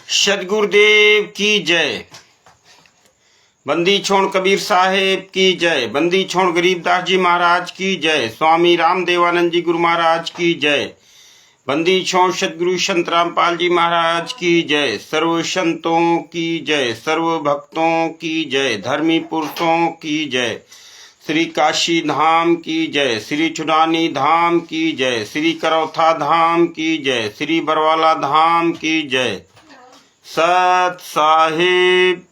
सदगुरुदेव की जय। बंदी छोड़ कबीर साहेब की जय। बंदी छोड़ गरीबदास जी महाराज की जय। स्वामी रामदेवानंद जी गुरु महाराज की जय। बंदी छोड़ सदगुरु संत रामपाल जी महाराज की जय। सर्व संतों की जय, सर्व भक्तों की जय, धर्मी पुरुषों की जय। श्री काशी धाम की जय, श्री चुडानी धाम की जय, श्री करौथा धाम की जय, श्री बरवाला धाम की जय। सत साहिब।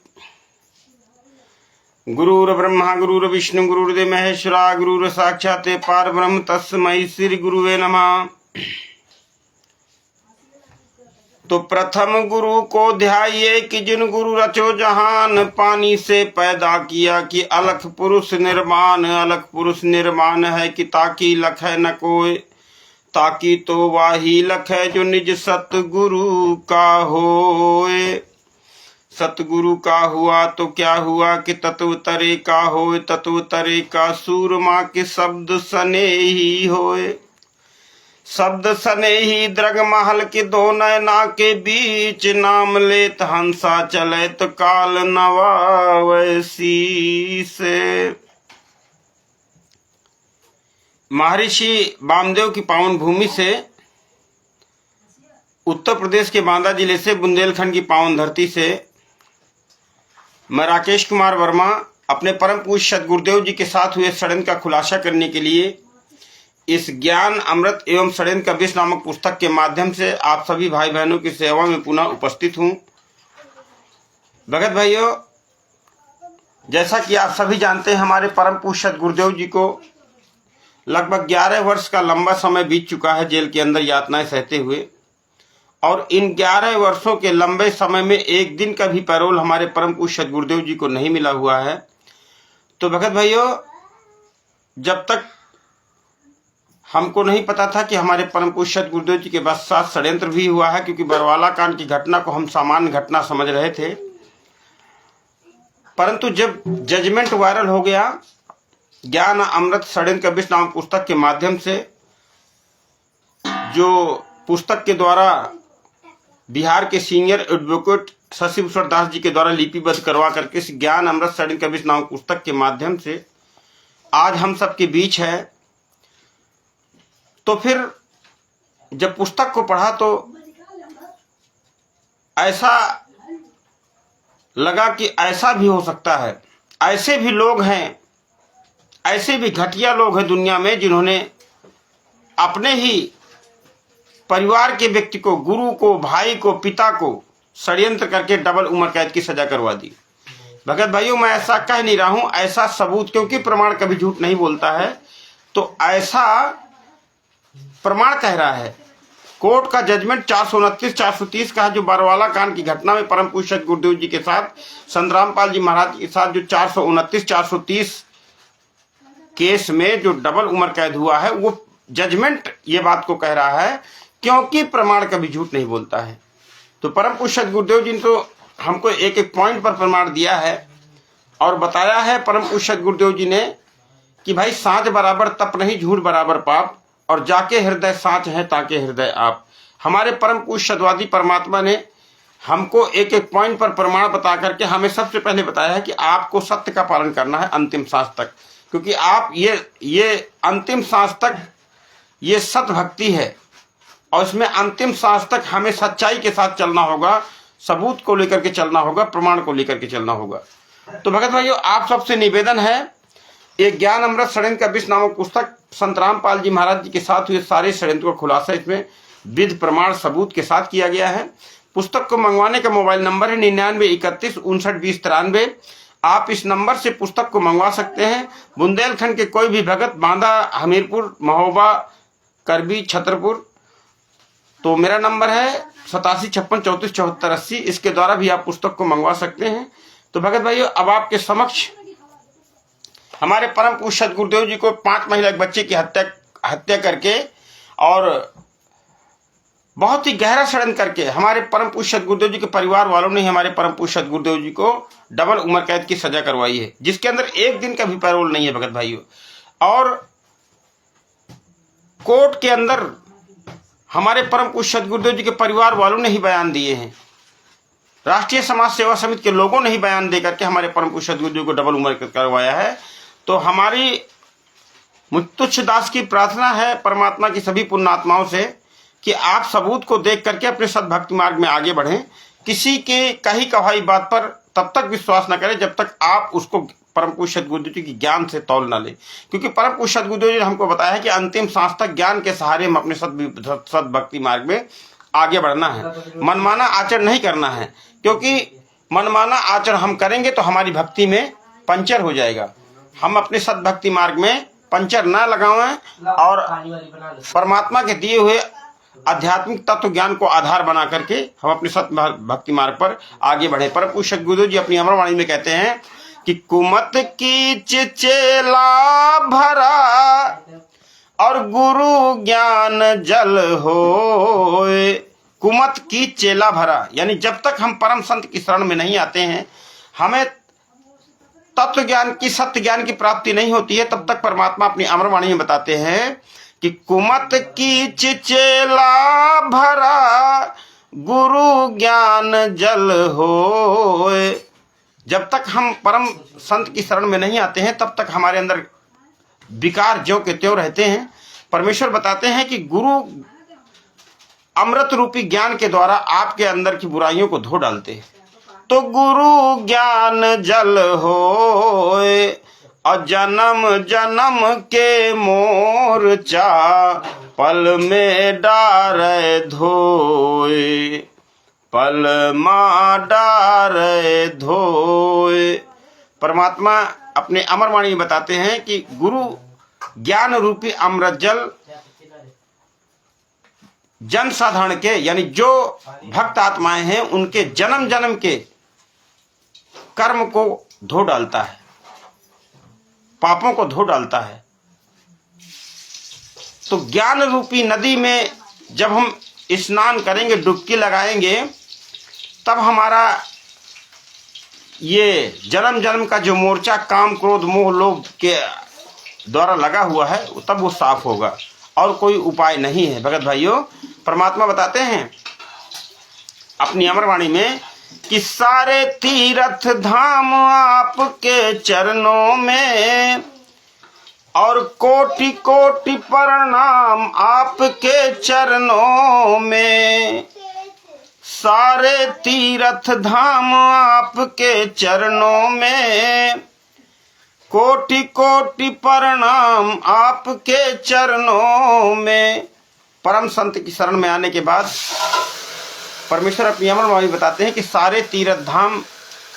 गुरुर ब्रह्मा गुरुर विष्णु गुरुर्देव महेश्वरा गुरुर साक्षात् पार ब्रह्म तस्मै श्री गुरुवे नमः। तो प्रथम गुरु को ध्याये कि जिन गुरु रचो जहान, पानी से पैदा किया कि अलख पुरुष निर्माण। अलख पुरुष निर्माण है कि ताकि लख है न कोय, ताकि तो वाही लख है जो निज सतगुरु का होए। सतगुरु का हुआ तो क्या हुआ कि तत्व तरे का होए। तत्व तरे का सूरमा के शब्द सने ही होए। शब्द सने ही द्रग महल के दो नैना के बीच, नाम लेत हंसा चले तो काल नवावैसी से। महर्षि वामदेव की पावन भूमि से, उत्तर प्रदेश के बांदा जिले से, बुंदेलखंड की पावन धरती से मैं राकेश कुमार वर्मा अपने परम पूज्य सदगुरुदेव जी के साथ हुए षड्यंत्र का खुलासा करने के लिए इस ज्ञान अमृत एवं षड्यंत्र का विष नामक पुस्तक के माध्यम से आप सभी भाई बहनों की सेवा में पुनः उपस्थित हूँ। भगत भाइयों, जैसा कि आप सभी जानते हैं, हमारे परम पूज्य सदगुरुदेव जी को लगभग 11 वर्ष का लंबा समय बीत चुका है जेल के अंदर यातनाएं सहते हुए, और इन 11 वर्षों के लंबे समय में एक दिन का भी पैरोल हमारे परम पूज्य सदगुरुदेव जी को नहीं मिला हुआ है। तो भगत भाइयों, जब तक हमको नहीं पता था कि हमारे परम पूज्य सदगुरुदेव जी के साथ षड्यंत्र भी हुआ है, क्योंकि बरवाला कांड की घटना को हम सामान्य घटना समझ रहे थे, परंतु जब जजमेंट वायरल हो गया ज्ञान अमृत षड्यंत्र का विष नामक पुस्तक के माध्यम से, जो पुस्तक के द्वारा बिहार के सीनियर एडवोकेट शशि भूषण दास जी के द्वारा लिपिबद्ध करवा करके इस ज्ञान अमृत षड्यंत्र का विष नामक पुस्तक के माध्यम से आज हम सबके बीच है। तो फिर जब पुस्तक को पढ़ा तो ऐसा लगा कि ऐसा भी हो सकता है, ऐसे भी लोग हैं, ऐसे भी घटिया लोग हैं दुनिया में जिन्होंने अपने ही परिवार के व्यक्ति को, गुरु को, भाई को, पिता को षड्यंत्र करके डबल उम्र कैद की सजा करवा दी। भगत भाइयों, मैं ऐसा कह नहीं रहा हूं, ऐसा सबूत, क्योंकि प्रमाण कभी झूठ नहीं बोलता है, तो ऐसा प्रमाण कह रहा है। कोर्ट का जजमेंट 429 430 का है, जो बरवाला कांड की घटना में परम पूज्य गुरुदेव जी के साथ, संत रामपाल जी महाराज के साथ जो 429 430 केस में जो डबल उम्र कैद हुआ है, वो जजमेंट ये बात को कह रहा है, क्योंकि प्रमाण कभी झूठ नहीं बोलता है। तो परम पूज्य गुरुदेव जी ने तो हमको एक एक पॉइंट पर प्रमाण दिया है और बताया है परम पूज्य गुरुदेव जी ने कि भाई सांच बराबर तप नहीं, झूठ बराबर पाप, और जाके हृदय सांच है ताके हृदय आप। हमारे परम पूज्य सद्वादी परमात्मा ने हमको एक एक पॉइंट पर प्रमाण बता करके हमें सबसे पहले बताया है कि आपको सत्य का पालन करना है अंतिम सांस तक, क्योंकि आप ये अंतिम सांस तक ये सत भक्ति है, और इसमें अंतिम सांस तक हमें सच्चाई के साथ चलना होगा, सबूत को लेकर के चलना होगा, प्रमाण को लेकर के चलना होगा। तो भगत भाइयों, आप सबसे निवेदन है, एक ज्ञान अमृत षड्यंत्र का विष नामक पुस्तक संत रामपाल जी महाराज जी के साथ हुए सारे षड्यंत्र का खुलासा इसमें विध प्रमाण सबूत के साथ किया गया है। पुस्तक को मंगवाने का मोबाइल नंबर है 99 31 59 20 93। आप इस नंबर से पुस्तक को मंगवा सकते हैं। बुंदेलखंड के कोई भी भगत, बांदा, हमीरपुर, महोबा, करबी, छतरपुर, तो मेरा नंबर है 87 56 34 74 80, इसके द्वारा भी आप पुस्तक को मंगवा सकते हैं। तो भगत भाइयों, अब आपके समक्ष हमारे परम पूज्य सदगुरुदेव जी को 5 महिला बच्चे की हत्या करके और बहुत ही गहरा षड्यंत्र करके हमारे परम पूज्य सदगुरुदेव जी के परिवार वालों ने हमारे परम पूज्य सदगुरुदेव जी को डबल उम्र कैद की सजा करवाई है, जिसके अंदर एक दिन का भी पैरोल नहीं है भगत भाइयों। और कोर्ट के अंदर हमारे परम पूज्य सदगुरुदेव जी के परिवार वालों ने ही बयान दिए हैं राष्ट्रीय समाज सेवा समिति के लोगों ने ही बयान देकर के हमारे परम पूज्य सदगुरु जी को डबल उम्र करवाया है। तो हमारी मुत्तुच्छ दास की प्रार्थना है परमात्मा की सभी पुण्यात्माओं से कि आप सबूत को देख करके अपने सद्भक्ति मार्ग में आगे बढ़ें। किसी के कही कहाई बात पर तब तक विश्वास न करें जब तक आप उसको परम पूज्य सदगुरु जी की ज्ञान से तौल न ले, क्योंकि परम पूज्य सदगुरु जी ने हमको बताया है कि अंतिम सांस तक ज्ञान के सहारे हम अपने सद्भक्ति मार्ग में आगे बढ़ना है। मनमाना आचरण नहीं करना है, क्योंकि मनमाना आचरण हम करेंगे तो हमारी भक्ति में पंचर हो जाएगा। हम अपने सद्भक्ति मार्ग में पंचर ना लगावें और परमात्मा के दिए हुए आध्यात्मिक तत्व ज्ञान को आधार बना करके हम अपने सद्भक्ति मार्ग पर आगे बढ़े। परम पूज्य सदगुरु जी अपनी अमरवाणी में कहते हैं कि कुमत की चेला भरा और गुरु ज्ञान जल होए। कुमत की चेला भरा, यानी जब तक हम परम संत की शरण में नहीं आते हैं, हमें तत्व ज्ञान की, सत्य ज्ञान की प्राप्ति नहीं होती है, तब तक परमात्मा अपनी अमरवाणी में बताते हैं कि कुमत की चेला भरा गुरु ज्ञान जल होए। जब तक हम परम संत की शरण में नहीं आते हैं तब तक हमारे अंदर विकार ज्यों के त्यों रहते हैं। परमेश्वर बताते हैं कि गुरु अमृत रूपी ज्ञान के द्वारा आपके अंदर की बुराइयों को धो डालते हैं। तो गुरु ज्ञान जल होए और जन्म जन्म के मोर्चा पल में डारे धोए, पल मा डारे धोए। परमात्मा अपने अमरवाणी में बताते हैं कि गुरु ज्ञान रूपी अमृत जल जन साधारण के, यानी जो भक्त आत्माएं हैं, उनके जन्म जन्म के कर्म को धो डालता है, पापों को धो डालता है। तो ज्ञान रूपी नदी में जब हम स्नान करेंगे, डुबकी लगाएंगे, तब हमारा ये जन्म जन्म का जो मोर्चा काम क्रोध मोह लोभ के द्वारा लगा हुआ है, तब वो साफ होगा और कोई उपाय नहीं है। भगत भाइयों, परमात्मा बताते हैं अपनी अमरवाणी में कि सारे तीर्थ धाम आपके चरणों में और कोटि कोटि प्रणाम आपके चरणों में। सारे तीर्थ धाम आपके चरणों में, कोटि कोटि प्रणाम आपके चरणों में। परम संत की शरण में आने के बाद परमेश्वर अपनी अमरवाणी बताते हैं कि सारे तीर्थ धाम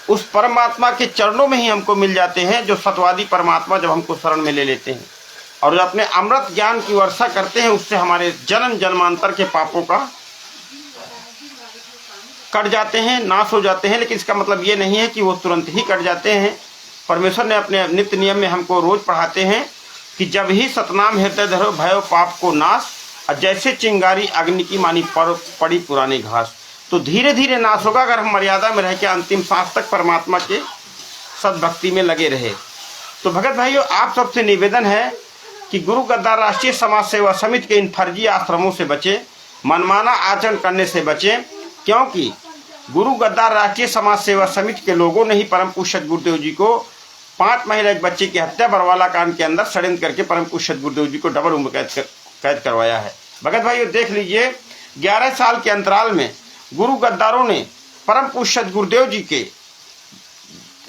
उस परमात्मा के चरणों में ही हमको मिल जाते हैं, जो सतवादी परमात्मा जब हमको शरण में ले लेते हैं और जो अपने अमृत ज्ञान की वर्षा करते हैं, उससे हमारे जन्म जन्मांतर के पापों का कट जाते हैं, नाश हो जाते हैं। लेकिन इसका मतलब ये नहीं है कि वो तुरंत ही कट जाते हैं। परमेश्वर ने अपने नित्य नियम में हमको रोज पढ़ाते हैं कि जब ही सतनाम हृदय धरो भयो पाप को नाश, और जैसे चिंगारी अग्नि की मानी पड़ी पुरानी घास। तो धीरे धीरे नाश होगा अगर हम मर्यादा में रह के अंतिम सांस तक परमात्मा के सद्भक्ति में लगे रहे। तो भगत भाइयों, आप सबसे निवेदन है कि गुरु गद्दार राष्ट्रीय समाज सेवा समिति के इन फर्जी आश्रमों से बचे, मनमाना आचरण करने से बचे, क्योंकि गुरु गद्दार राष्ट्रीय समाज सेवा समिति के लोगों ने ही परम पूज्य गुरुदेव जी को 5 महिला एक बच्चे की हत्या बरवाला कांड के अंदर षड्यंत्र करके परम पूज्य गुरुदेव जी को डबल उम्र कैद करवाया है। भगत भाइयों, देख लीजिए, 11 साल के अंतराल में गुरु गद्दारों ने परम पूज्य गुरुदेव जी के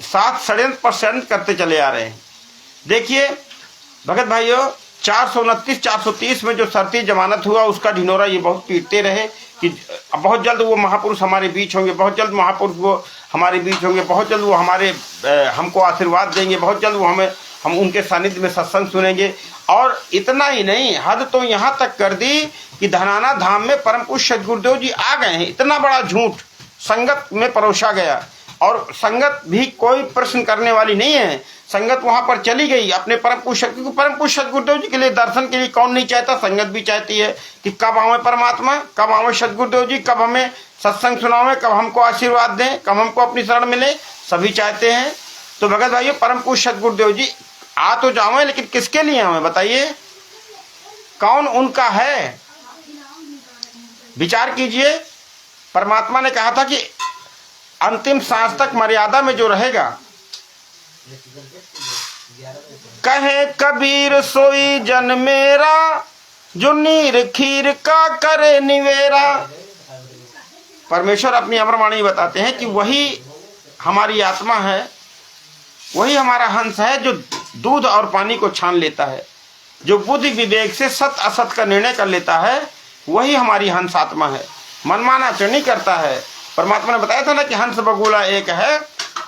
साथ षड्यंत्र पर षड्यंत्र करते चले आ रहे हैं। देखिए भगत भाइयों, 429 430 में जो शर्ती जमानत हुआ उसका ढिंढोरा ये बहुत पीटते रहे कि बहुत जल्द वो महापुरुष हमारे बीच होंगे, बहुत जल्द महापुरुष वो हमारे बीच होंगे, बहुत जल्द वो हमको आशीर्वाद देंगे, बहुत जल्द वो हम उनके सानिध्य में सत्संग सुनेंगे। और इतना ही नहीं, हद तो यहाँ तक कर दी कि धनाना धाम में परम पूज्य गुरुदेव जी आ गए हैं। इतना बड़ा झूठ संगत में परोसा गया और संगत भी कोई प्रश्न करने वाली नहीं है। संगत वहां पर चली गई अपने परम पूज्य, क्योंकि परम पूज्य गुरुदेव जी के लिए दर्शन के लिए कौन नहीं चाहता, संगत भी चाहती है कि कब आवे परमात्मा, कब आवे सदगुरुदेव जी, कब हमें सत्संग सुनावे, कब हमको आशीर्वाद दें, कब हमको अपनी शरण मिले, सभी चाहते हैं। तो भगत भाइयों, परम पूज्य गुरुदेव जी आ तो जावे, लेकिन किसके लिए आवे बताइए, कौन उनका है, विचार कीजिए। परमात्मा ने कहा था कि अंतिम सांस तक मर्यादा में जो रहेगा, कहे कबीर सोई जन मेरा, जो नीर खीर का करे निवेरा। परमेश्वर अपनी अमरवाणी बताते हैं कि वही हमारी आत्मा है, वही हमारा हंस है जो दूध और पानी को छान लेता है, जो बुद्धि विवेक से सत असत का निर्णय कर लेता है, वही हमारी हंस आत्मा है। मनमाना चरणी करता है। परमात्मा ने बताया था ना कि हंस बगुला एक है,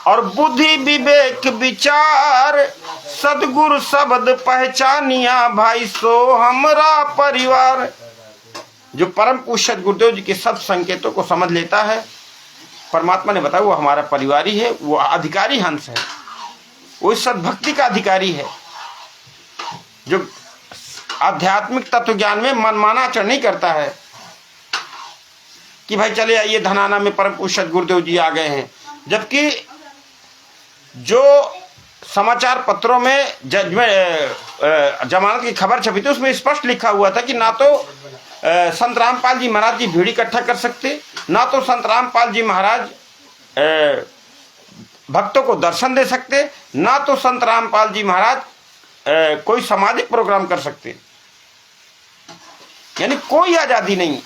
और बुद्धि विवेक विचार सदगुरु शब्द पहचानिया, भाई सो हमरा परिवार। जो परम पूज्य गुरुदेव जी के सब संकेतों को समझ लेता है, परमात्मा ने बताया वो हमारा परिवार ही है, वो अधिकारी हंस है, वो सद्भक्ति का अधिकारी है, जो आध्यात्मिक तत्व ज्ञान में मनमाना आचरण नहीं करता है कि भाई चले आइए धनाना में परम पूज्य गुरुदेव जी आ गए हैं। जबकि जो समाचार पत्रों में जमानत की खबर छपी थी, उसमें स्पष्ट लिखा हुआ था कि ना तो संत रामपाल जी महाराज जी भीड़ इकट्ठा कर सकते, ना तो संत रामपाल जी महाराज भक्तों को दर्शन दे सकते, ना तो संत रामपाल जी महाराज कोई सामाजिक प्रोग्राम कर सकते। यानी कोई आजादी नहीं।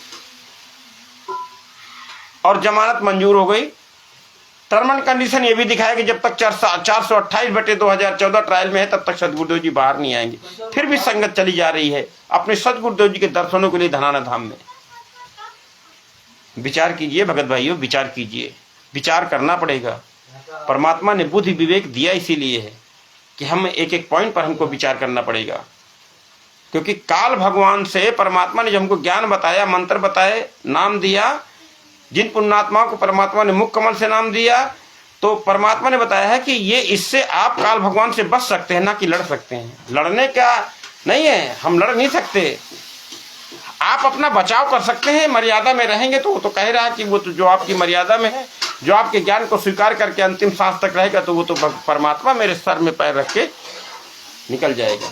और जमानत मंजूर हो गई। टर्म एंड कंडीशन ये भी दिखाया कि जब तक 428/2014 ट्रायल में है तब तक सदगुरुदेव जी बाहर नहीं आएंगे। फिर भी संगत चली जा रही है अपने सदगुरुदेव जी के दर्शनों के लिए धनाना धाम में। विचार कीजिए भगत भाइयों, विचार कीजिए, विचार करना पड़ेगा। परमात्मा ने बुद्धि विवेक दिया इसीलिए है कि हम एक एक पॉइंट पर हमको विचार करना पड़ेगा, क्योंकि काल भगवान से परमात्मा ने जब हमको ज्ञान बताया, मंत्र बताए, नाम दिया, जिन पुण्यात्माओं को परमात्मा ने मुख कमल से नाम दिया, तो परमात्मा ने बताया है कि ये इससे आप काल भगवान से बच सकते हैं, ना कि लड़ सकते हैं। लड़ने का नहीं है, हम लड़ नहीं सकते। आप अपना बचाव कर सकते हैं, मर्यादा में रहेंगे। तो वो तो कह रहा है कि वो तो जो आपकी मर्यादा में है, जो आपके ज्ञान को स्वीकार करके अंतिम सांस तक रहेगा, तो वो तो परमात्मा मेरे सर में पैर रख के निकल जाएगा।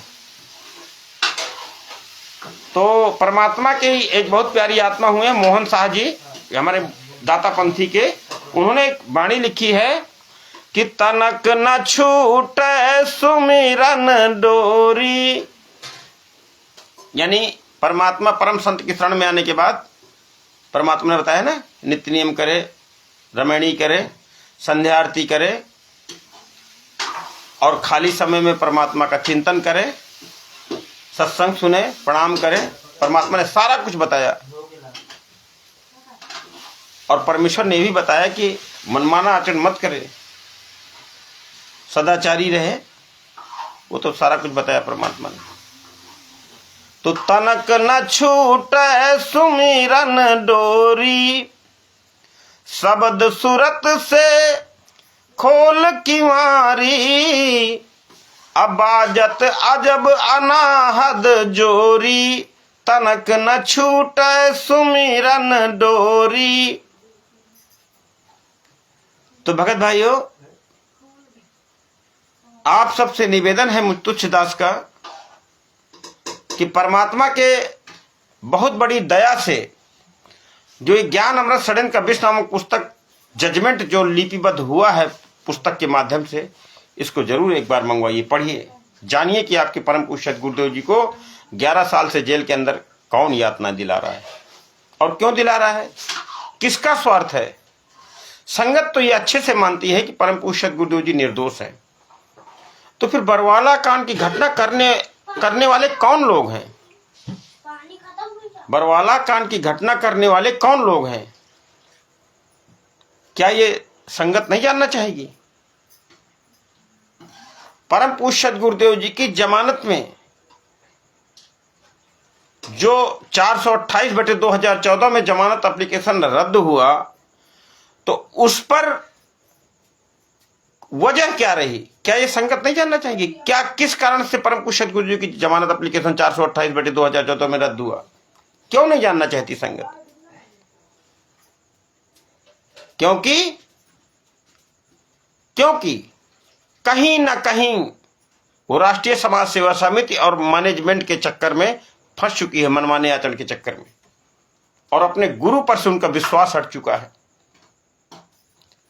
तो परमात्मा के एक बहुत प्यारी आत्मा हुए मोहन शाह जी, हमारे दाता पंथी के, उन्होंने एक वाणी लिखी है कि तनक न छूटे सुमिरन डोरी। यानी परमात्मा परम संत की शरण में आने के बाद परमात्मा ने बताया ना, नित्य नियम करे, रमणी करे, संध्या आरती करे, और खाली समय में परमात्मा का चिंतन करे, सत्संग सुने, प्रणाम करे। परमात्मा ने सारा कुछ बताया। और परमेश्वर ने भी बताया कि मनमाना आचरण मत करे, सदाचारी रहे। वो तो सारा कुछ बताया परमात्मा ने। तो तनक न छूटे सुमिरन डोरी, शब्द सूरत से खोल किवारी, अबाजत अजब अनाहद जोरी, तनक न छूटे सुमिरन डोरी। तो भगत भाइयों, आप सबसे निवेदन है मुझ तुच्छदास का कि परमात्मा के बहुत बड़ी दया से जो ये ज्ञान अमृत सड़न का विश्व नामक पुस्तक जजमेंट जो लिपिबद्ध हुआ है पुस्तक के माध्यम से, इसको जरूर एक बार मंगवाइए, पढ़िए, जानिए कि आपके परम पूज्य गुरुदेव जी को 11 साल से जेल के अंदर कौन यातना दिला रहा है और क्यों दिला रहा है, किसका स्वार्थ है। संगत तो ये अच्छे से मानती है कि परम पूज्य गुरुदेव जी निर्दोष है, तो फिर बरवाला कांड की घटना करने वाले कौन लोग हैं? बरवाला कांड की घटना करने वाले कौन लोग हैं? क्या ये संगत नहीं जानना चाहेगी? परम पूज्य गुरुदेव जी की जमानत में जो 428/2014 में जमानत एप्लीकेशन रद्द हुआ, तो उस पर वजह क्या रही? क्या ये संगत नहीं जानना चाहेगी? क्या किस कारण से परम पूज्य गुरु जी की जमानत एप्लीकेशन 428/2014 में रद्द हुआ? क्यों नहीं जानना चाहती संगत? क्योंकि कहीं ना कहीं वो राष्ट्रीय समाज सेवा समिति और मैनेजमेंट के चक्कर में फंस चुकी है, मनमाने आचरण के चक्कर में, और अपने गुरु पर से उनका विश्वास हट चुका है।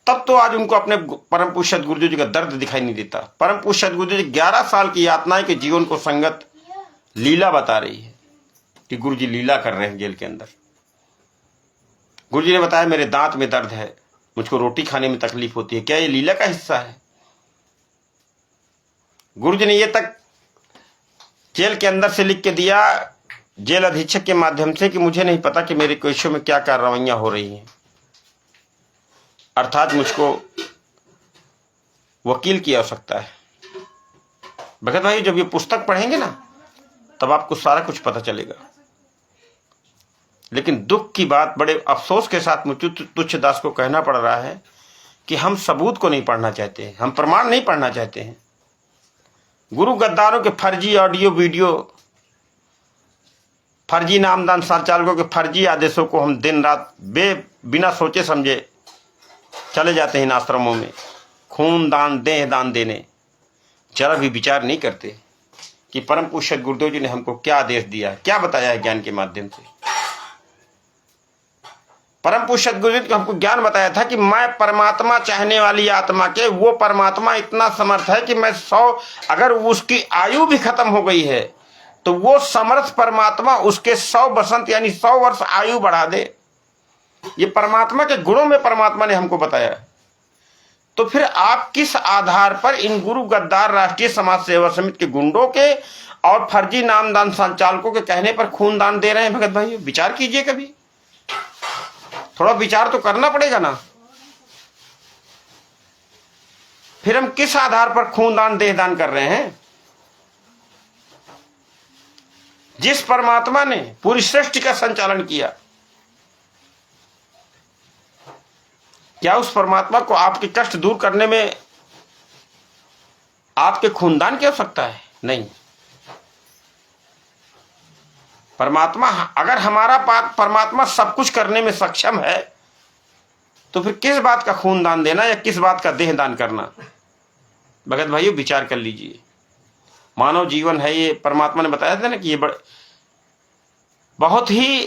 तब तो आज उनको अपने परम पूज्य सदगुरुदेव जी का दर्द दिखाई नहीं देता। परम पूज्य सदगुरुदेव जी 11 साल की यातनाएं के जीवन को संगत लीला बता रही है कि गुरु जी लीला कर रहे हैं जेल के अंदर। गुरु जी ने बताया मेरे दांत में दर्द है, मुझको रोटी खाने में तकलीफ होती है। क्या ये लीला का हिस्सा है? गुरु जी ने ये तक जेल के अंदर से लिख के दिया जेल अधीक्षक के माध्यम से कि मुझे नहीं पता कि मेरे केसों में क्या कार्रवाइयां हो रही हैं, अर्थात मुझको वकील की आवश्यकता है। भगत भाई जब ये पुस्तक पढ़ेंगे ना तब आपको सारा कुछ पता चलेगा। लेकिन दुख की बात, बड़े अफसोस के साथ मुझे तुच्छदास को कहना पड़ रहा है कि हम सबूत को नहीं पढ़ना चाहते हैं, हम प्रमाण नहीं पढ़ना चाहते हैं। गुरु गद्दारों के फर्जी ऑडियो वीडियो, फर्जी नामदान संचालकों के फर्जी आदेशों को हम दिन रात बिना सोचे समझे चले जाते हैं इन आश्रमों में खून दान, देह दान देने। जरा भी विचार नहीं करते कि परम पूज्य गुरुदेव जी ने हमको क्या आदेश दिया है, क्या बताया है ज्ञान के माध्यम से। परम पूज्य गुरुदेव जी ने हमको ज्ञान बताया था कि मैं परमात्मा चाहने वाली आत्मा के, वो परमात्मा इतना समर्थ है कि मैं 100, अगर उसकी आयु भी खत्म हो गई है तो वो समर्थ परमात्मा उसके 100 बसंत यानी 100 वर्ष आयु बढ़ा दे। ये परमात्मा के गुणों में परमात्मा ने हमको बताया। तो फिर आप किस आधार पर इन गुरु गद्दार राष्ट्रीय समाज सेवा समिति के गुंडों के और फर्जी नामदान संचालकों के कहने पर खून दान दे रहे हैं? भगत भाई विचार कीजिए, कभी थोड़ा विचार तो करना पड़ेगा ना। फिर हम किस आधार पर खून दान, देह दान कर रहे हैं? जिस परमात्मा ने पूरी सृष्टि का संचालन किया, क्या उस परमात्मा को आपके कष्ट दूर करने में आपके खूनदान की आवश्यकता है? नहीं। परमात्मा, अगर हमारा परमात्मा सब कुछ करने में सक्षम है तो फिर किस बात का खूनदान देना या किस बात का देह दान करना? भगत भाइयों विचार कर लीजिए। मानव जीवन है ये, परमात्मा ने बताया था ना कि ये बहुत ही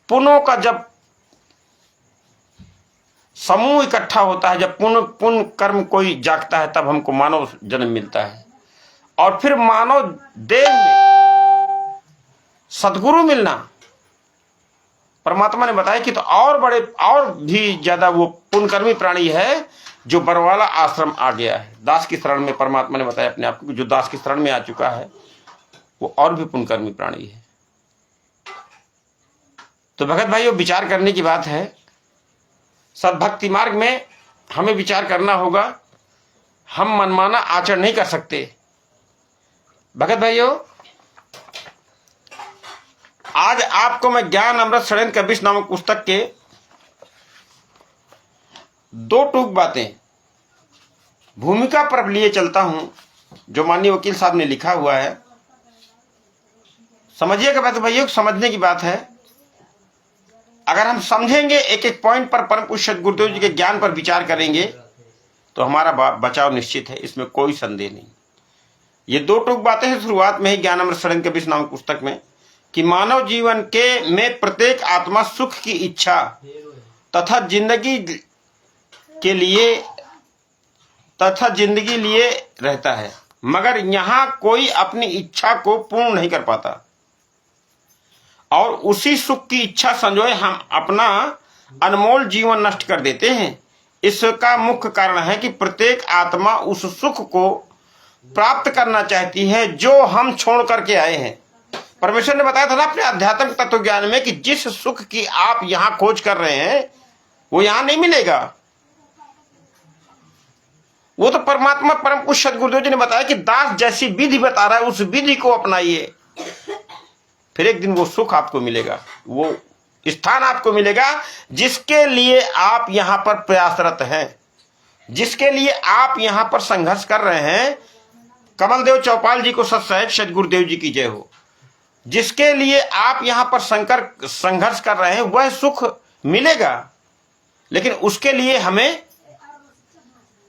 पुण्यों का जब समूह इकट्ठा होता है, जब पुण्य कर्म कोई जागता है तब हमको मानव जन्म मिलता है। और फिर मानव देह में सदगुरु मिलना, परमात्मा ने बताया कि तो और भी ज्यादा वो पुण्यकर्मी प्राणी है जो बरवाला आश्रम आ गया है। दास की शरण में परमात्मा ने बताया अपने आप को, जो दास की शरण में आ चुका है वो और भी पुण्यकर्मी प्राणी है। तो भगत भाइयों विचार करने की बात है। सद्भक्ति मार्ग में हमें विचार करना होगा, हम मनमाना आचरण नहीं कर सकते। भगत भाइयों आज आपको मैं ज्ञान अमृत षड्यंत्र कबीर नामक पुस्तक के 2 टूक बातें भूमिका पर लिए चलता हूं जो माननीय वकील साहब ने लिखा हुआ है। समझिएगा भगत भाइयों, समझने की बात है। अगर हम समझेंगे, एक एक पॉइंट पर परम पूज्य गुरुदेव जी के ज्ञान पर विचार करेंगे तो हमारा बचाव निश्चित है, इसमें कोई संदेह नहीं। ये 2 टूक बातें हैं शुरुआत में ही ज्ञान अमृत षड्यंत्र कबीर नामक पुस्तक में कि मानव जीवन के में प्रत्येक आत्मा सुख की इच्छा तथा जिंदगी लिए रहता है, मगर यहां कोई अपनी इच्छा को पूर्ण नहीं कर पाता और उसी सुख की इच्छा संजोए हम अपना अनमोल जीवन नष्ट कर देते हैं। इसका मुख्य कारण है कि प्रत्येक आत्मा उस सुख को प्राप्त करना चाहती है जो हम छोड़ करके आए हैं। परमेश्वर ने बताया था ना अपने आध्यात्मिक तत्व ज्ञान में कि जिस सुख की आप यहां खोज कर रहे हैं वो यहां नहीं मिलेगा। वो तो परमात्मा परम पूज्य गुरुदेव जी ने बताया कि दास जैसी विधि बता रहा है उस विधि को अपनाइए, फिर एक दिन वो सुख आपको मिलेगा, वो स्थान आपको मिलेगा जिसके लिए आप यहां पर प्रयासरत हैं, जिसके लिए आप यहां पर संघर्ष कर रहे हैं। कमलदेव चौपाल जी को सत्सहज सदगुरुदेव जी की जय हो। जिसके लिए आप यहां पर संघर्ष कर रहे हैं वह सुख मिलेगा, लेकिन उसके लिए हमें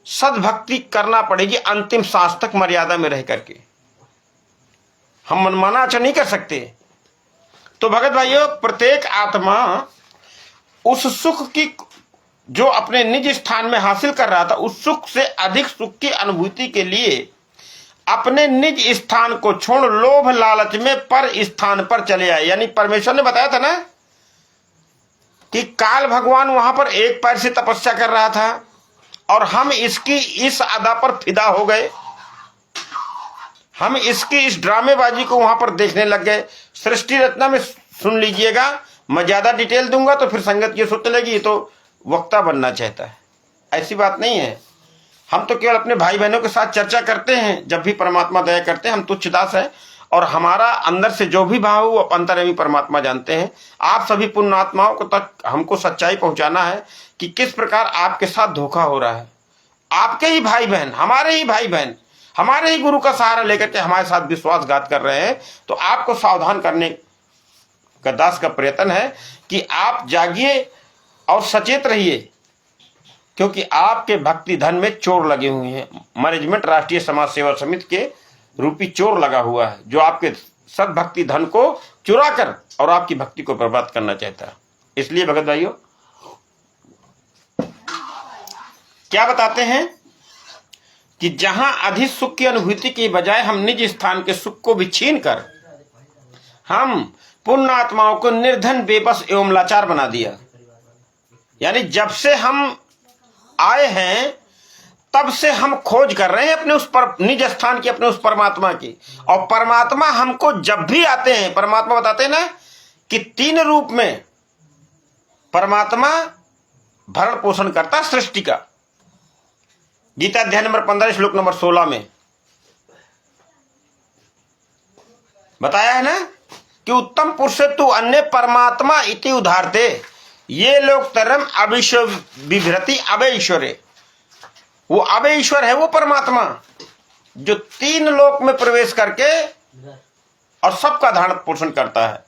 सद्भक्ति करना पड़ेगी अंतिम सांस तक मर्यादा में रह करके। हम मनमाना आचरण नहीं कर सकते। तो भगत भाइयों प्रत्येक आत्मा उस सुख की जो अपने निज स्थान में हासिल कर रहा था, उस सुख से अधिक सुख की अनुभूति के लिए अपने निज स्थान को छोड़ लोभ लालच में पर स्थान पर चले आए। यानी परमेश्वर ने बताया था ना कि काल भगवान वहां पर एक पैर से तपस्या कर रहा था और हम इसकी इस अदा पर फिदा हो गए, हम इसकी इस ड्रामेबाजी को वहां पर देखने लग गए। सृष्टि रचना में सुन लीजिएगा, मैं ज्यादा डिटेल दूंगा तो फिर संगत ये सोचने लगी ये तो वक्ता बनना चाहता है। ऐसी बात नहीं है, हम तो केवल अपने भाई बहनों के साथ चर्चा करते हैं। जब भी परमात्मा दया करते हैं, हम तुच्छ दास हैं और हमारा अंदर से जो भी भाव वो अंतर्यामी परमात्मा जानते हैं। आप सभी पुण्यात्माओं को तक हमको सच्चाई पहुंचाना है कि किस प्रकार आपके साथ धोखा हो रहा है। आपके ही भाई बहन, हमारे ही भाई बहन, हमारे ही गुरु का सहारा लेकर के हमारे साथ विश्वासघात कर रहे हैं। तो आपको सावधान करने का दास का प्रयत्न है कि आप जागिए और सचेत रहिए, क्योंकि आपके भक्ति धन में चोर लगे हुए हैं। मैनेजमेंट राष्ट्रीय समाज सेवा समिति के रूपी चोर लगा हुआ है, जो आपके सद्भक्ति धन को चुरा कर और आपकी भक्ति को बर्बाद करना चाहता है। इसलिए भगत भाइयों क्या बताते हैं कि जहां अधिक सुख की अनुभूति की बजाय हम निज स्थान के सुख को भी छीन कर हम पुण्य आत्माओं को निर्धन, बेबस एवं लाचार बना दिया। यानी जब से हम आए हैं तब से हम खोज कर रहे हैं अपने उस पर निज स्थान की, अपने उस परमात्मा की। और परमात्मा हमको जब भी आते हैं, परमात्मा बताते हैं ना कि 3 रूप में परमात्मा भरण पोषण करता सृष्टि का। गीता अध्याय नंबर 15 श्लोक नंबर 16 में बताया है ना कि उत्तम पुरुष तु अन्य परमात्मा इति उदाहरते ये लोग तरम अविश्व विभ्रति अभय ईश्वरे। वो अभय ईश्वर है वो परमात्मा जो 3 लोक में प्रवेश करके और सबका धारण पोषण करता है।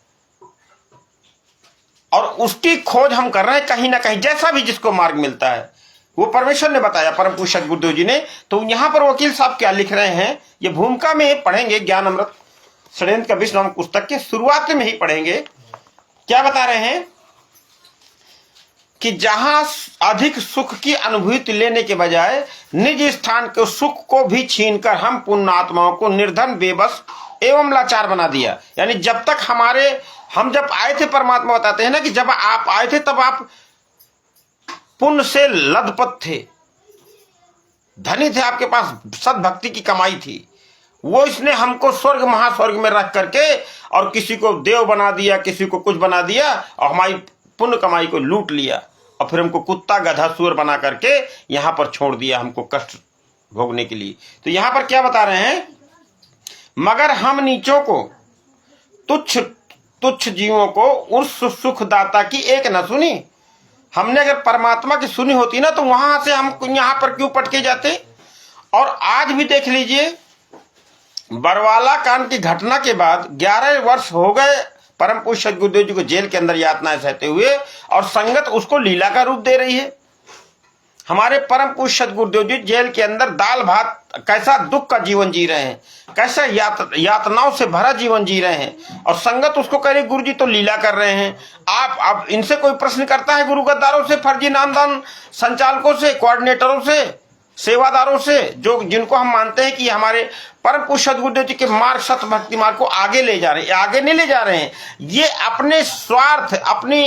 और उसकी खोज हम कर रहे हैं कहीं ना कहीं, जैसा भी जिसको मार्ग मिलता है। वो परमेश्वर ने बताया, परम पूज्य सद्गुरुदेव जी ने। तो यहां पर वकील साहब क्या लिख रहे हैं, ये भूमिका में पढ़ेंगे, ज्ञान अमृत षड्यंत्र कबीर नामक पुस्तक के शुरुआत में ही पढ़ेंगे। क्या बता रहे हैं कि जहां अधिक सुख की अनुभूति लेने के बजाय निज स्थान के सुख को भी छीनकर हम पुण्य आत्माओं को निर्धन, बेबस एवं लाचार बना दिया। यानी जब तक हम जब आए थे, परमात्मा बताते हैं ना कि जब आप आए थे तब आप पुण्य से लदपत थे, धनी थे, आपके पास सद्भक्ति की कमाई थी। वो इसने हमको स्वर्ग महास्वर्ग में रख करके और किसी को देव बना दिया, किसी को कुछ बना दिया और हमारी पुण्य कमाई को लूट लिया और फिर हमको कुत्ता, गधा, सुअर बना करके यहां पर छोड़ दिया हमको कष्ट भोगने के लिए। तो यहां पर क्या बता रहे हैं, मगर हम नीचों को, तुच्छ जीवों को उस सुखदाता की एक न सुनी। हमने अगर परमात्मा की सुनी होती ना तो वहां से हम यहां पर क्यों पटके जाते। और आज भी देख लीजिए, बरवाला कांड की घटना के बाद 11 वर्ष हो गए परम पूज्य सद्गुरुदेव जी को जेल के अंदर यातनाएं सहते हुए, और संगत उसको लीला का रूप दे रही है। हमारे परम पूज्य सद्गुरुदेव जी जेल के अंदर दाल भात, कैसा दुख का जीवन जी रहे हैं, कैसा यातनाओं से भरा जीवन जी रहे हैं, और संगत उसको कह रही गुरु जी तो लीला कर रहे हैं। आप अब इनसे कोई प्रश्न करता है, गुरु गद्दारों से, फर्जी नामदान संचालकों से, कोऑर्डिनेटरों से, सेवादारों से, जो जिनको हम मानते हैं कि हमारे परम पूज्य सद्गुरुदेव जी के मार्ग, सत भक्ति मार्ग को आगे ले जा रहे हैं। आगे नहीं ले जा रहे हैं, ये अपने स्वार्थ, अपनी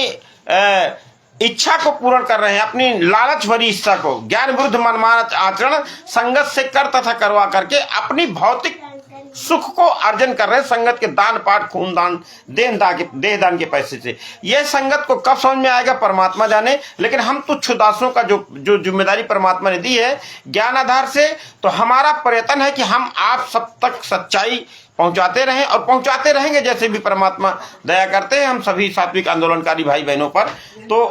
इच्छा को पूर्ण कर रहे हैं, अपनी लालच भरी इच्छा को, ज्ञान विरुद्ध मनमाना आचरण संगत से कर तथा करवा करके अपनी भौतिक सुख को अर्जन कर रहे हैं। संगत के दान पाठ, खून दान, देह दान के पैसे से। यह संगत को कब समझ में आएगा परमात्मा जाने। लेकिन हम तुच्छ दासों का जो जिम्मेदारी परमात्मा ने दी है ज्ञान आधार से, तो हमारा प्रयत्न है कि हम आप सब तक सच्चाई पहुंचाते रहें और पहुंचाते रहेंगे, जैसे भी परमात्मा दया करते हैं हम सभी सात्विक आंदोलनकारी भाई बहनों पर। तो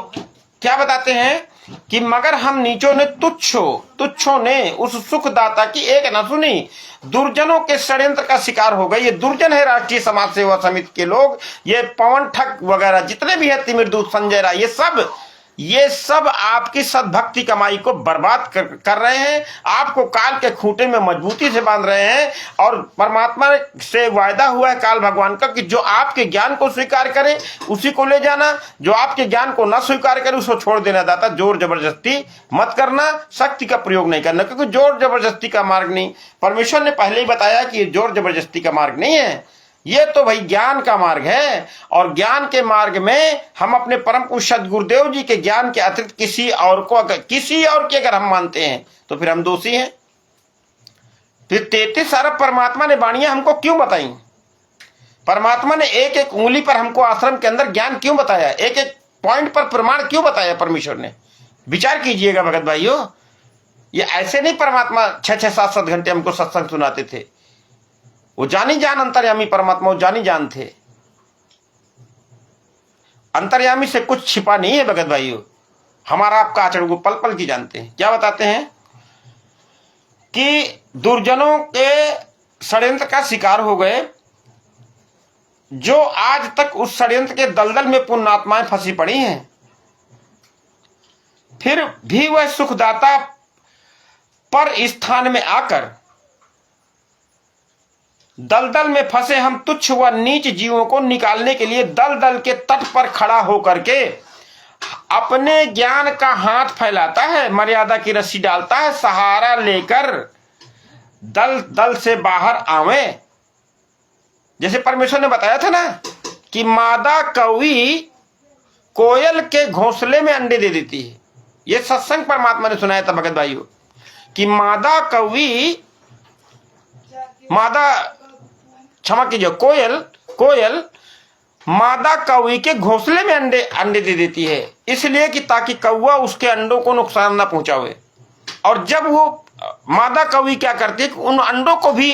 क्या बताते हैं कि मगर हम नीचों ने तुच्छों ने उस सुखदाता की एक न सुनी, दुर्जनों के षड्यंत्र का शिकार हो गए। ये दुर्जन है राष्ट्रीय समाज सेवा समिति के लोग, ये पवन ठग वगैरह जितने भी है, तिमिरदूत, संजय राय, ये सब आपकी सद्भक्ति कमाई को बर्बाद कर रहे हैं, आपको काल के खूंटे में मजबूती से बांध रहे हैं। और परमात्मा से वायदा हुआ है काल भगवान का कि जो आपके ज्ञान को स्वीकार करे उसी को ले जाना, जो आपके ज्ञान को न स्वीकार करे उसको छोड़ देना। दाता जोर जबरदस्ती मत करना, शक्ति का प्रयोग नहीं करना, क्योंकि जोर जबरदस्ती का मार्ग नहीं। परमेश्वर ने पहले ही बताया कि ये जोर जबरदस्ती का मार्ग नहीं है, ये तो भाई ज्ञान का मार्ग है। और ज्ञान के मार्ग में हम अपने परम पूज्य सद्गुरुदेव जी के ज्ञान के अतिरिक्त किसी और की अगर हम मानते हैं तो फिर हम दोषी हैं। फिर 33 अरब परमात्मा ने वाणियां हमको क्यों बताई? परमात्मा ने एक एक उंगली पर हमको आश्रम के अंदर ज्ञान क्यों बताया? एक एक पॉइंट पर प्रमाण क्यों बताया परमेश्वर ने? विचार कीजिएगा भगत भाइयों। ये ऐसे नहीं परमात्मा 6-6, 7-7 घंटे हमको सत्संग सुनाते थे। वो जानी जान अंतर्यामी परमात्मा, वो जानी जान थे। अंतर्यामी से कुछ छिपा नहीं है भगत भाइयों। हमारा आपका आचरण को पल पल की जानते हैं। क्या बताते हैं कि दुर्जनों के षड्यंत्र का शिकार हो गए, जो आज तक उस षड्यंत्र के दलदल में पुण्यात्माएं फंसी पड़ी हैं, फिर भी वह सुखदाता पर स्थान में आकर दलदल में फंसे हम तुच्छ व नीच जीवों को निकालने के लिए दलदल के तट पर खड़ा होकर के अपने ज्ञान का हाथ फैलाता है, मर्यादा की रस्सी डालता है, सहारा लेकर दल से बाहर आवे। जैसे परमेश्वर ने बताया था ना कि मादा कौवी कोयल के घोंसले में अंडे दे देती है। यह सत्संग परमात्मा ने सुनाया था भगत भाइयों कि क्षमा कीजिए, कोयल मादा कौवी के घोंसले में अंडे दे देती है, इसलिए कि ताकि कौवा उसके अंडों को नुकसान ना पहुंचावे। और जब वो मादा कौवी क्या करती है कि उन अंडों को भी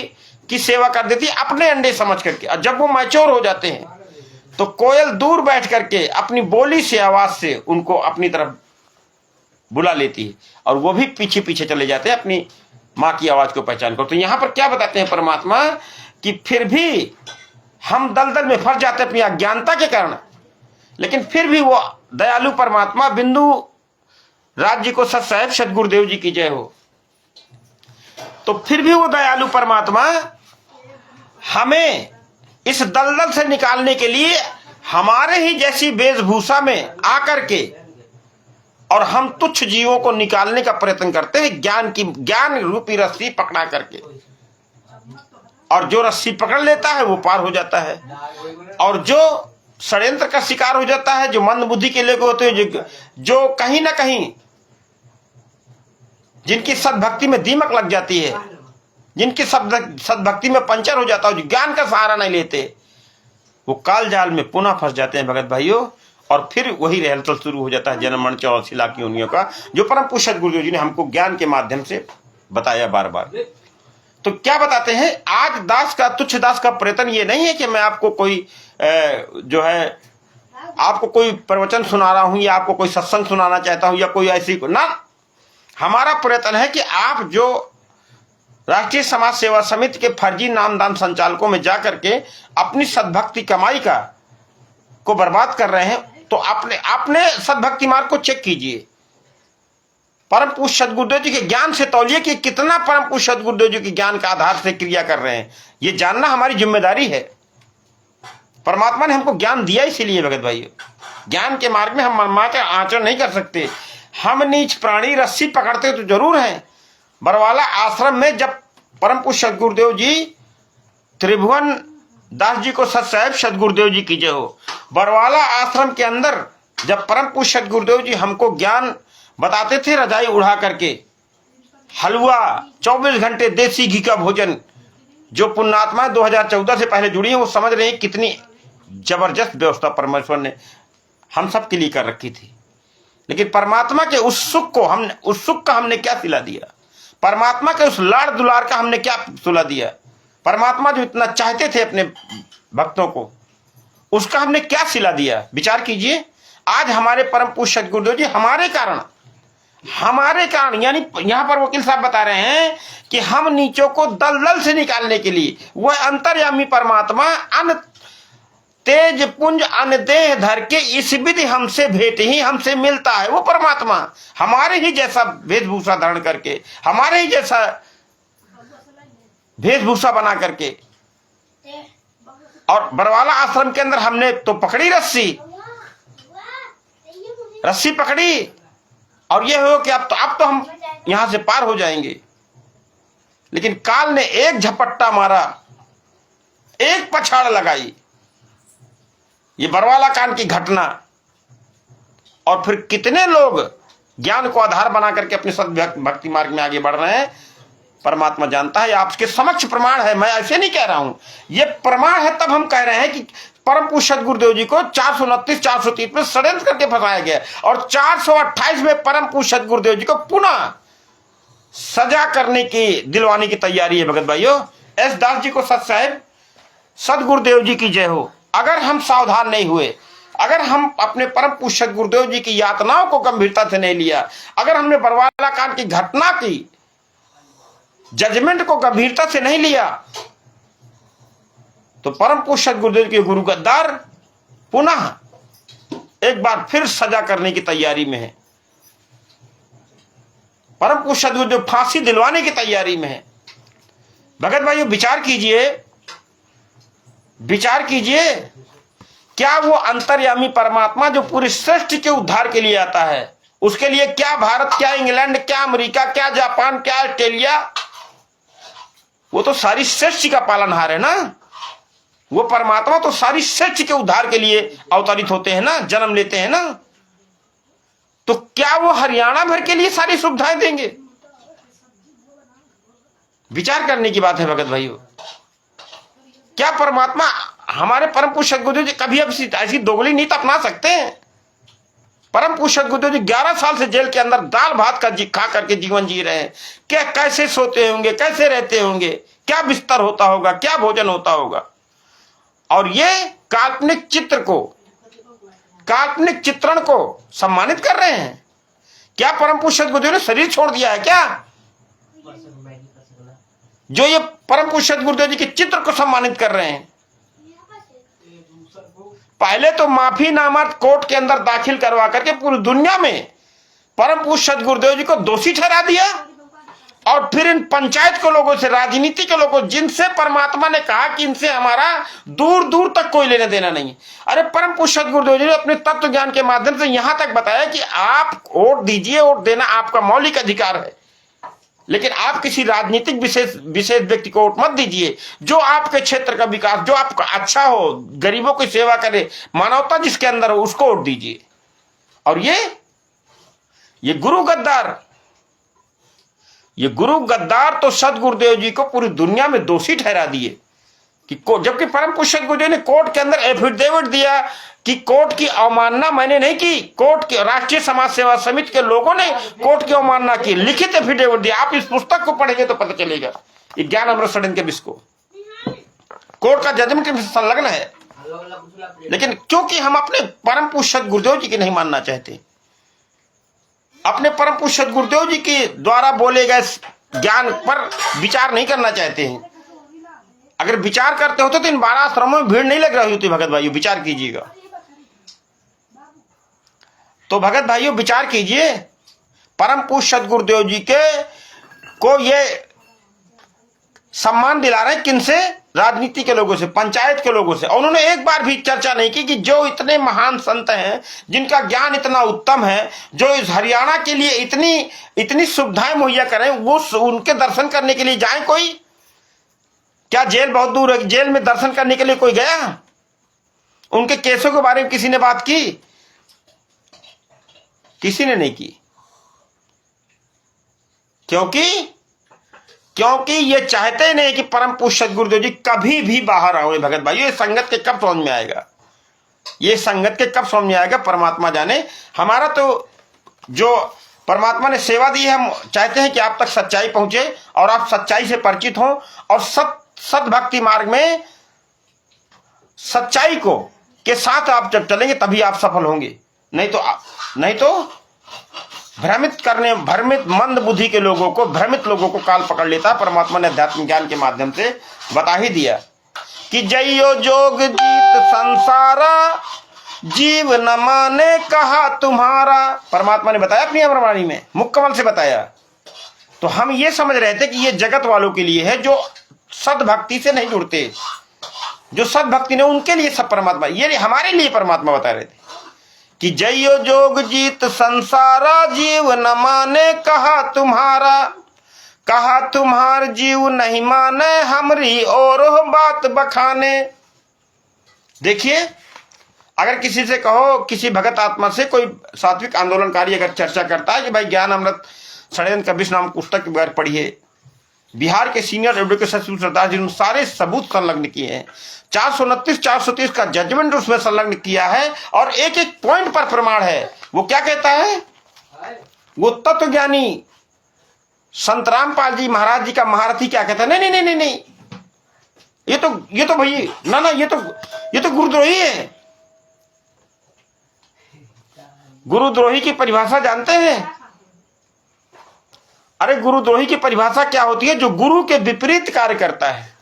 की सेवा कर देती है अपने अंडे समझ करके। और जब वो मैच्योर हो जाते हैं तो कोयल दूर बैठ करके अपनी बोली से, आवाज से उनको अपनी तरफ बुला लेती है और वो भी पीछे पीछे चले जाते हैं अपनी माँ की आवाज को पहचान कर। तो यहां पर क्या बताते हैं परमात्मा कि फिर भी हम दलदल में फंस जाते हैं अपनी अज्ञानता के कारण, लेकिन फिर भी वो दयालु परमात्मा बिंदु राज्य को सत्साहेब सद्गुरुदेव जी की जय हो, तो फिर भी वो दयालु परमात्मा हमें इस दलदल से निकालने के लिए हमारे ही जैसी वेशभूषा में आकर के और हम तुच्छ जीवों को निकालने का प्रयत्न करते हैं ज्ञान रूपी रस्सी पकड़ा करके। और जो रस्सी पकड़ लेता है वो पार हो जाता है, और जो षड्यंत्र का शिकार हो जाता है, जो मंद बुद्धि के लोग होते हैं, जो कहीं ना कहीं जिनकी सद्भक्ति में दीमक लग जाती है, जिनकी सद्भक्ति में पंचर हो जाता है, जो ज्ञान का सहारा नहीं लेते, वो काल जाल में पुनः फंस जाते हैं भगत भाइयों। और फिर वही रहलचल शुरू हो जाता है जन्म मरण 84 लाख योनियों का, जो परम पूज्य सद्गुरुदेव जी ने हमको ज्ञान के माध्यम से बताया बार बार। तो क्या बताते हैं, आज दास का तुच्छ दास का प्रयत्न ये नहीं है कि मैं आपको कोई जो है आपको कोई प्रवचन सुना रहा हूं या आपको कोई सत्संग सुनाना चाहता हूं या कोई ऐसी ना, हमारा प्रयत्न है कि आप जो राष्ट्रीय समाज सेवा समिति के फर्जी नामदान संचालकों में जाकर के अपनी सद्भक्ति कमाई को बर्बाद कर रहे हैं, तो अपने सद्भक्ति मार्ग को चेक कीजिए। परम पूज्य सद्गुरुदेव जी के ज्ञान से तौलिए कि कितना परम पूज्य सद्गुरुदेव जी के ज्ञान का आधार से क्रिया कर रहे हैं, ये जानना हमारी जिम्मेदारी है। परमात्मा ने हमको ज्ञान दिया इसीलिए भगत भाई, ज्ञान के मार्ग में हम मनमाना का आचरण नहीं कर सकते। हम नीच प्राणी रस्सी पकड़ते तो जरूर हैं। बरवाला आश्रम में जब परम पूज्य सद्गुरुदेव जी त्रिभुवन दास जी को सत्साहेब सद्गुरुदेव जी की जय हो, बरवाला आश्रम के अंदर जब परम पूज्य सद्गुरुदेव जी हमको ज्ञान बताते थे, रजाई उड़ा करके हलवा, 24 घंटे देसी घी का भोजन, जो पुण्यात्मा 2014 से पहले जुड़ी है वो समझ रहे हैं कितनी जबरदस्त व्यवस्था परमेश्वर ने हम सब के लिए कर रखी थी। लेकिन परमात्मा के उस सुख का हमने क्या सिला दिया? परमात्मा के उस लाड़ दुलार का हमने क्या सिला दिया? परमात्मा जो इतना चाहते थे अपने भक्तों को, उसका हमने क्या सिला दिया? विचार कीजिए। आज हमारे परम पूज्य सद्गुरुदेव जी हमारे कारण यानी यहां पर वकील साहब बता रहे हैं कि हम नीचों को दलदल से निकालने के लिए वह अंतर्यामी परमात्मा तेज पुंज अन देह धर के इस विधि हमसे भेंट ही हमसे मिलता है। वो परमात्मा हमारे ही जैसा वेशभूषा धारण करके, हमारे ही जैसा वेशभूषा बना करके, और बरवाला आश्रम के अंदर हमने तो पकड़ी रस्सी पकड़ी, और यह हो कि अब तो हम यहां से पार हो जाएंगे। लेकिन काल ने एक झपट्टा मारा, एक पछाड़ लगाई। ये बरवाला कांड की घटना, और फिर कितने लोग ज्ञान को आधार बना करके अपने सद भक्ति मार्ग में आगे बढ़ रहे हैं, परमात्मा जानता है। आपके समक्ष प्रमाण है, मैं ऐसे नहीं कह रहा हूं, ये प्रमाण है। तब हम कह रहे हैं कि परम पूज्य सदगुरुदेव जी को 429, 430 में षड्यंत्र करके फंसाया गया, और 428 में परम पूज्य सदगुरुदेव जी को पुनः सजा करने की, दिलवाने की तैयारी है। भगत भाइयों, एस दास जी को सत साहेब, सदगुरुदेव जी की जय हो। अगर हम सावधान नहीं हुए, अगर हम अपने परम पूज्य सदगुरुदेव जी की यातनाओं को गंभीरता से नहीं लिया, अगर हमने बरवाला कांड की घटना की जजमेंट को गंभीरता से नहीं लिया, तो परम पूज्य सदगुरुदेव के गुरु गद्दार पुनः एक बार फिर सजा करने की तैयारी में है। परम पूज्य सदगुरुदेव फांसी दिलवाने की तैयारी में है। भगत भाइयों, विचार कीजिए, विचार कीजिए, क्या वो अंतर्यामी परमात्मा जो पूरी सृष्टि के उद्धार के लिए आता है, उसके लिए क्या भारत, क्या इंग्लैंड, क्या अमेरिका, क्या जापान, क्या ऑस्ट्रेलिया, वो तो सारी सृष्टि का पालनहार है ना। वो परमात्मा तो सारी सृष्टि के उद्धार के लिए अवतरित होते हैं ना, जन्म लेते हैं ना। तो क्या वो हरियाणा भर के लिए सारी सुविधाएं देंगे? विचार करने की बात है भगत भाइयों। क्या परमात्मा, हमारे परम पूज्य सदगुरुदेव जी कभी ऐसी दोगली नीति अपना सकते हैं? परम पूज्य सदगुरुदेव जी 11 साल से जेल के अंदर दाल भात का खा करके जीवन जी रहे हैं। क्या कैसे सोते होंगे, कैसे रहते होंगे, क्या बिस्तर होता होगा, क्या भोजन होता होगा, और ये काल्पनिक चित्र को, काल्पनिक चित्रण को सम्मानित कर रहे हैं। क्या परम पूज्य सदगुरुदेव ने शरीर छोड़ दिया है क्या, जो ये परम पूज्य सदगुरुदेव जी के चित्र को सम्मानित कर रहे हैं? पहले तो माफीनामा कोर्ट के अंदर दाखिल करवा करके पूरी दुनिया में परम पूज्य सदगुरुदेव जी को दोषी ठहरा दिया, और फिर इन पंचायत के लोगों से, राजनीति के लोगों, जिनसे परमात्मा ने कहा कि इनसे हमारा दूर दूर तक कोई लेना देना नहीं। अरे परम पूज्य सदगुरुदेव जी ने अपने तत्व ज्ञान के माध्यम से यहां तक बताया कि आप वोट दीजिए, वोट देना आपका मौलिक अधिकार है, लेकिन आप किसी राजनीतिक विशेष व्यक्ति को वोट मत दीजिए। जो आपके क्षेत्र का विकास, जो आपका अच्छा हो, गरीबों की सेवा करे, मानवता जिसके अंदर हो, उसको वोट दीजिए। और ये गुरु गद्दार, ये गुरु गद्दार तो सदगुरुदेव जी को पूरी दुनिया में दोषी ठहरा दिए कि जबकि परम पूज्य सदगुरुदेव ने कोर्ट के अंदर एफिडेविट दिया कि कोर्ट की अवमानना मैंने नहीं की। कोर्ट के राष्ट्रीय समाज सेवा समिति के लोगों ने कोर्ट की अवमानना की, लिखित एफिडेविट दिया। आप इस पुस्तक को पढ़ेंगे तो पता चलेगा, ये ज्ञान अमृत षड्यंत्र के विषय को कोर्ट का जजमेंट में संलग्न है। लेकिन क्योंकि हम अपने परम पूज्य सदगुरुदेव जी की नहीं मानना चाहते, अपने परम पूज्य सदगुरुदेव जी के द्वारा बोले गए ज्ञान पर विचार नहीं करना चाहते हैं। अगर विचार करते होते तो इन 12 आश्रमों में भीड़ नहीं लग रही होती। भगत भाइयों, विचार कीजिएगा। तो भगत भाइयों, विचार कीजिए, परम पूज्य सदगुरुदेव जी के को ये सम्मान दिला रहे हैं किनसे? राजनीति के लोगों से, पंचायत के लोगों से। और उन्होंने एक बार भी चर्चा नहीं की कि जो इतने महान संत हैं, जिनका ज्ञान इतना उत्तम है, जो इस हरियाणा के लिए इतनी सुविधाएं मुहैया करें, वो उनके दर्शन करने के लिए जाए कोई? क्या जेल बहुत दूर है? जेल में दर्शन करने के लिए कोई गया? उनके केसों के बारे में किसी ने बात की? किसी ने नहीं की। क्योंकि ये चाहते नहीं कि परम पूज्य सदगुरुदेव जी कभी भी बाहर आए। भगत भाई, ये संगत के कब समझ में आएगा? ये संगत के कब समझ में आएगा? परमात्मा जाने। हमारा तो जो परमात्मा ने सेवा दी है, हम चाहते हैं कि आप तक सच्चाई पहुंचे और आप सच्चाई से परिचित हों, और सत भक्ति मार्ग में सच्चाई को के साथ आप जब चलेंगे तभी आप सफल होंगे। नहीं तो भ्रमित मंद बुद्धि के लोगों को, भ्रमित लोगों को काल पकड़ लेता है। परमात्मा ने अध्यात्म ज्ञान के माध्यम से बता ही दिया कि जइयो जोग जीत संसारा, जीव न माने कहा तुम्हारा। परमात्मा ने बताया अपनी अमरवाणी में, मुक्कमल से बताया। तो हम ये समझ रहे थे कि ये जगत वालों के लिए है जो सद्भक्ति से नहीं जुड़ते, जो सद्भक्ति ने उनके लिए सब परमात्मा, ये हमारे लिए परमात्मा बता रहे थे कि जयो जोग जीत संसारा, जीव न माने कहा तुम्हारा, कहा तुम्हार जीव नहीं माने हमरी और बात बखाने। देखिए, अगर किसी से कहो, किसी भगत आत्मा से कोई सात्विक आंदोलनकारी अगर चर्चा करता है कि भाई ज्ञान अमृत षड्यंत्र कबीर नाम पुस्तक बार पढ़िए, बिहार के सीनियर एडवोकेट सचिव सरदार जी ने सारे सबूत संलग्न किए हैं, 429 430 का जजमेंट उसमें संलग्न किया है और एक एक पॉइंट पर प्रमाण है। वो क्या कहता है, वो तत्व ज्ञानी संत रामपाल जी महाराज जी का महारथी क्या कहता है, नहीं नहीं नहीं नहीं, ये तो भाई ना, ये तो गुरुद्रोही है। गुरुद्रोही की परिभाषा जानते हैं? अरे गुरुद्रोही की परिभाषा क्या होती है, जो गुरु के विपरीत कार्य करता है।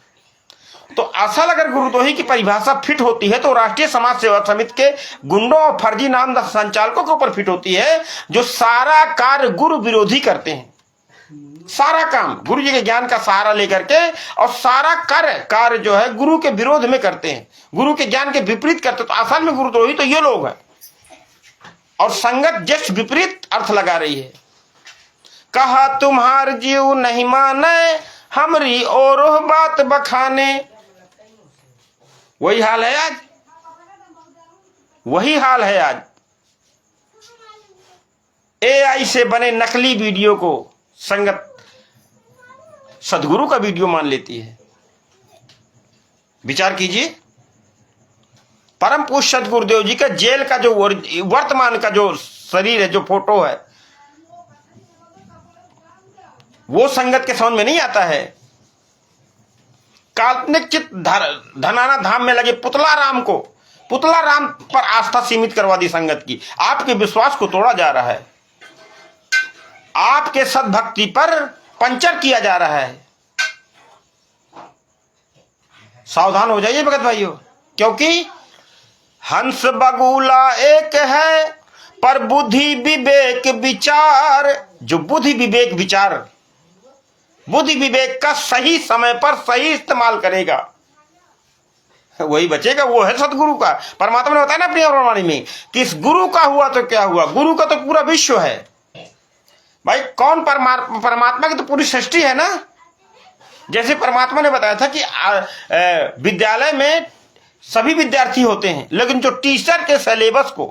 तो असल अगर गुरुद्रोही की परिभाषा फिट होती है तो राष्ट्रीय समाज सेवा समिति के गुंडों और फर्जी नाम संचालकों के ऊपर फिट होती है, जो सारा कार्य गुरु विरोधी करते हैं। सारा काम गुरु जी के ज्ञान का सहारा लेकर के और सारा कार्य जो है गुरु के विरोध में करते हैं, गुरु के ज्ञान के विपरीत करते हैं। तो असल में गुरुद्रोही तो ये लोग हैं। और संगत जस्ट विपरीत अर्थ लगा रही है। कहा तुम्हार जीव नहीं माने हमरी और बात बखाने। वही हाल है आज, वही हाल है आज। एआई से बने नकली वीडियो को संगत सदगुरु का वीडियो मान लेती है। विचार कीजिए, परम पूज्य सदगुरुदेव जी का जेल का जो वर्तमान का जो शरीर है, जो फोटो है, वो संगत के समझ में नहीं आता है। काल्पनिक चित धनाना धाम में लगे पुतला राम पर आस्था सीमित करवा दी संगत की। आपके विश्वास को तोड़ा जा रहा है, आपके सद्भक्ति पर पंचर किया जा रहा है। सावधान हो जाइए भगत भाइयों, क्योंकि हंस बगुला एक है पर बुद्धि विवेक विचार। जो बुद्धि विवेक का सही समय पर सही इस्तेमाल करेगा वही बचेगा। वो है सदगुरु का। परमात्मा ने बताया ना अपनी अमरवाणी में कि इस गुरु का हुआ तो क्या हुआ, गुरु का तो पूरा विश्व है। भाई कौन परमात्मा की तो पूरी सृष्टि है ना। जैसे परमात्मा ने बताया था कि विद्यालय में सभी विद्यार्थी होते हैं, लेकिन जो टीचर के सिलेबस को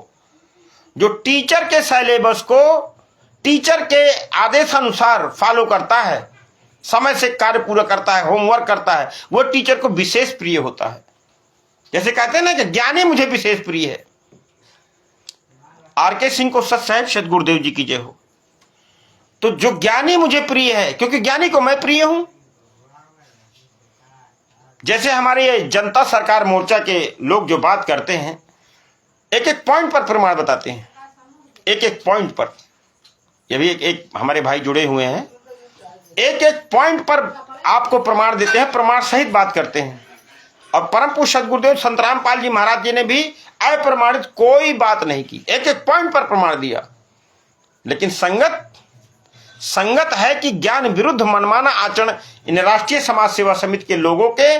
टीचर के आदेश अनुसार फॉलो करता है, समय से कार्य पूरा करता है, होमवर्क करता है, वो टीचर को विशेष प्रिय होता है। जैसे कहते हैं ना कि ज्ञानी मुझे विशेष प्रिय है। आर के सिंह को सत साहिब सदगुरुदेव जी की जय हो। तो जो ज्ञानी मुझे प्रिय है, क्योंकि ज्ञानी को मैं प्रिय हूं। जैसे हमारे ये जनता सरकार मोर्चा के लोग जो बात करते हैं, एक एक पॉइंट पर प्रमाण बताते हैं, एक एक पॉइंट पर। ये भी एक हमारे भाई जुड़े हुए हैं, एक एक पॉइंट पर आपको प्रमाण देते हैं, प्रमाण सहित बात करते हैं। और परम पूज्य सदगुरुदेव संत रामपाल जी महाराज जी ने भी अप्रमाणित कोई बात नहीं की, एक एक पॉइंट पर प्रमाण दिया। लेकिन संगत है कि ज्ञान विरुद्ध मनमाना आचरण इन राष्ट्रीय समाज सेवा समिति के लोगों के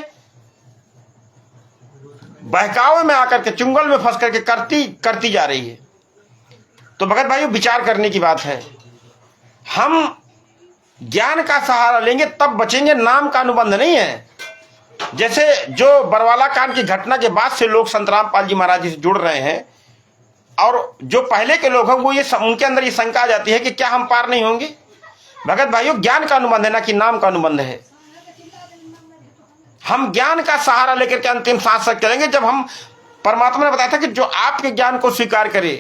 बहकावे में आकर के, चुंगल में फंस करके करती जा रही है। तो भगत भाइयों, विचार करने की बात है। हम ज्ञान का सहारा लेंगे तब बचेंगे, नाम का अनुबंध नहीं है। जैसे जो बरवाला कांड की घटना के बाद से लोग संत रामपाल जी महाराज जी से जुड़ रहे हैं, और जो पहले के लोग हैं वो उनके अंदर ये शंका आ जाती है कि क्या हम पार नहीं होंगे। भगत भाइयों, ज्ञान का अनुबंध है ना कि नाम का अनुबंध है। हम ज्ञान का सहारा लेकर के अंतिम सांस तक चलेंगे। जब हम, परमात्मा ने बताया था कि जो आपके ज्ञान को स्वीकार करे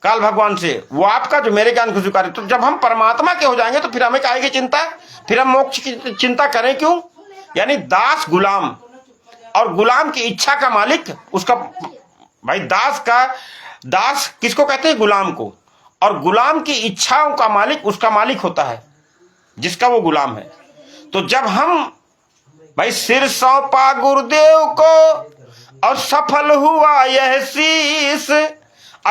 काल भगवान से, वो आपका जो मेरे ज्ञान को स्वीकार। तो जब हम परमात्मा के हो जाएंगे तो फिर हमें काहे की चिंता, फिर हम मोक्ष की चिंता करें क्यों। यानी दास गुलाम, और गुलाम की इच्छा का मालिक उसका। भाई दास किसको कहते हैं, गुलाम को। और गुलाम की इच्छाओं का मालिक उसका मालिक होता है जिसका वो गुलाम है। तो जब हम भाई सिर सौंपा गुरुदेव को और सफल हुआ यह शीस,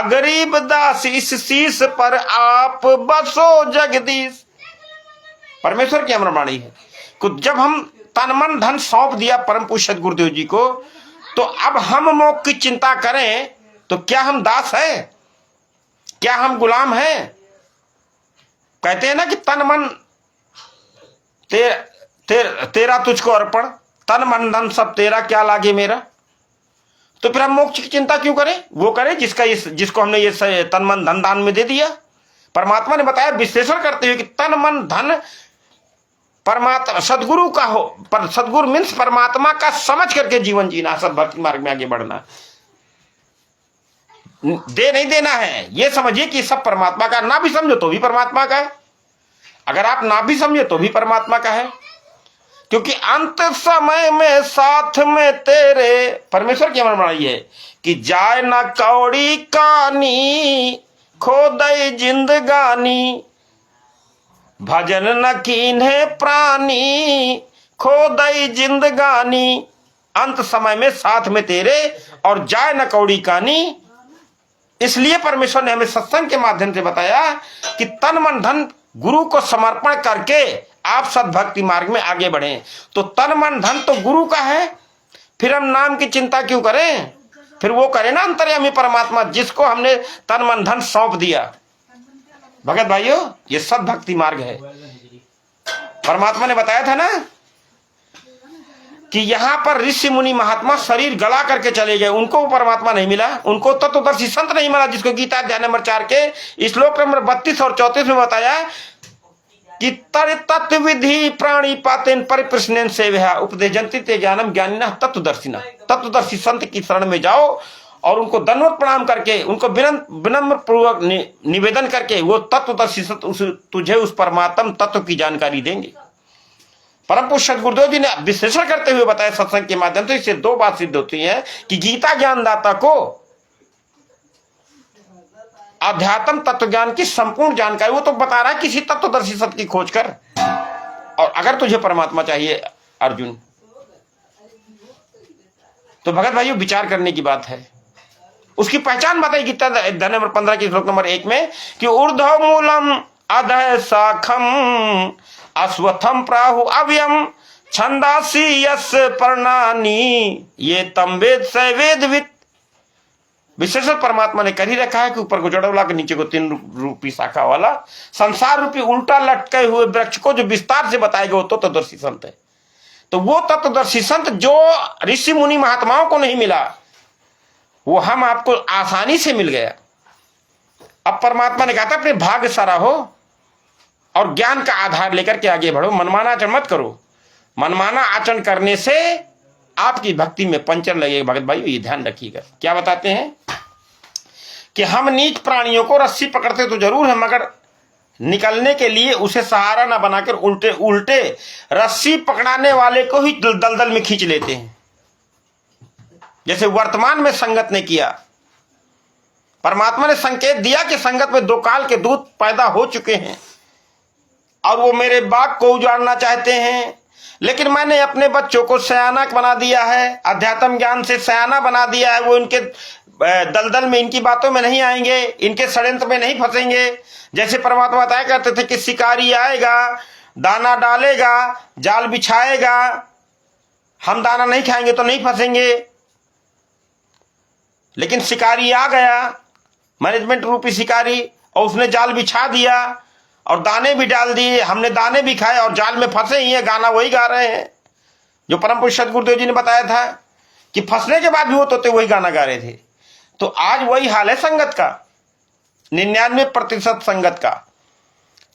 गरीब दास इस शीस पर आप बसो जगदीश। परमेश्वर की अमरवाणी है कि जब हम तन मन धन सौंप दिया परम पूज्य सदगुरुदेव जी को, तो अब हम मोक्ष की चिंता करें तो क्या हम दास है, क्या हम गुलाम हैं? कहते हैं ना कि तन मन तेरा तुझको अर्पण, तन मन धन सब तेरा, क्या लागे मेरा। तो फिर हम मोक्ष की चिंता क्यों करें? वो करें जिसको हमने ये तन मन धन दान में दे दिया। परमात्मा ने बताया विश्लेषण करते हुए कि तन मन धन परमात्मा सदगुरु का हो, पर सदगुरु मीन्स परमात्मा का समझ करके जीवन जीना, सब भक्ति मार्ग में आगे बढ़ना। दे नहीं देना है, ये समझिए कि सब परमात्मा का, ना भी समझो तो भी परमात्मा का है, अगर आप ना भी समझे तो भी परमात्मा का है, क्योंकि अंत समय में साथ में तेरे। परमेश्वर की अमरवाणी है कि जाए ना कौड़ी कानी, खो दई जिंदगानी, भजन न कीन्हे प्राणी, खो दई जिंदगानी। अंत समय में साथ में तेरे और जाए न कौड़ी कानी। इसलिए परमेश्वर ने हमें सत्संग के माध्यम से बताया कि तन मन धन गुरु को समर्पण करके आप सद्भक्ति मार्ग में आगे बढ़ें। तो तन मन धन तो गुरु का है, फिर हम नाम की चिंता क्यों करें? फिर वो करें ना अंतर्यामी परमात्मा, जिसको हमने तन मन धन सौंप दिया। भगत भाइयों, ये सद्भक्ति मार्ग है। परमात्मा ने बताया था ना कि यहां पर ऋषि मुनि महात्मा शरीर गला करके चले गए, उनको परमात्मा नहीं मिला, उनको तत्वदर्शी संत नहीं मिला, जिसको गीता अध्याय नंबर 4 के श्लोक नंबर 32 और 34 में बताया कि तत्व विधि प्राणी पातेन परिप्रश्नेन सेव्या उपदेशन्ति ते ज्ञानम ज्ञानिनः तत्वदर्शिना। तत्वदर्शी संत की शरण में जाओ और उनको दंडवत प्रणाम करके, उनको विनम्र पूर्वक निवेदन करके वो तत्वदर्शी संत तुझे उस परमात्म तत्व की जानकारी देंगे। परम पूज्य सदगुरुदेव जी ने विश्लेषण करते हुए बताया सत्संग के माध्यम से, इससे दो बात सिद्ध होती है कि गीता ज्ञानदाता को अध्यात्म तत्व ज्ञान की संपूर्ण जानकारी वो तो बता रहा है किसी तत्वदर्शी सत्य की खोज कर। और अगर तुझे परमात्मा चाहिए अर्जुन, तो भगत भाइयों विचार करने की बात है। उसकी पहचान बताई गीता अध्याय नंबर 15 की श्लोक नंबर 1 में कि ऊर्ध्व मूलम अधः शाखम अश्वत्थम प्राहु अव्यम छंदासी यस् पर्णानि ये तम वेद स वेदवित्। विशेषण परमात्मा ने कर ही रखा है कि ऊपर को जड़ोला के नीचे को 3 रूपी शाखा वाला संसार रूपी उल्टा लटके हुए वृक्ष को जो विस्तार से बताएगा वो तत्वदर्शी संत है। तो वो तत्वदर्शी संत जो ऋषि मुनि महात्माओं को नहीं मिला, वो हम आपको आसानी से मिल गया। अब परमात्मा ने कहा था अपने भाग्य सराहो और ज्ञान का आधार लेकर के आगे बढ़ो, मनमाना आचरण मत करो। मनमाना आचरण करने से आपकी भक्ति में पंचर लगेगा। भगत भाई ये ध्यान रखिएगा। क्या बताते हैं कि हम नीच प्राणियों को रस्सी पकड़ते तो जरूर है, मगर निकलने के लिए उसे सहारा ना बनाकर उल्टे उल्टे रस्सी पकड़ाने वाले को ही दलदल में खींच लेते हैं, जैसे वर्तमान में संगत ने किया। परमात्मा ने संकेत दिया कि संगत में 2 काल के दूत पैदा हो चुके हैं और वो मेरे बाग को उजाड़ना चाहते हैं, लेकिन मैंने अपने बच्चों को सयाना बना दिया है, अध्यात्म ज्ञान से सयाना बना दिया है। वो इनके दलदल में, इनकी बातों में नहीं आएंगे, इनके षड्यंत्र में नहीं फंसेंगे। जैसे परमात्मा बताया करते थे कि शिकारी आएगा, दाना डालेगा, जाल बिछाएगा, हम दाना नहीं खाएंगे तो नहीं फंसेंगे। लेकिन शिकारी आ गया, मैनेजमेंट रूपी शिकारी, और उसने जाल बिछा दिया और दाने भी डाल दिए, हमने दाने भी खाए और जाल में फंसे ही है, गाना वही गा रहे हैं जो परम पूज्य सदगुरुदेव जी ने बताया था कि फंसने के बाद भी वो तोते वही गाना गा रहे थे। तो आज वही हाल है संगत का, 99% संगत का,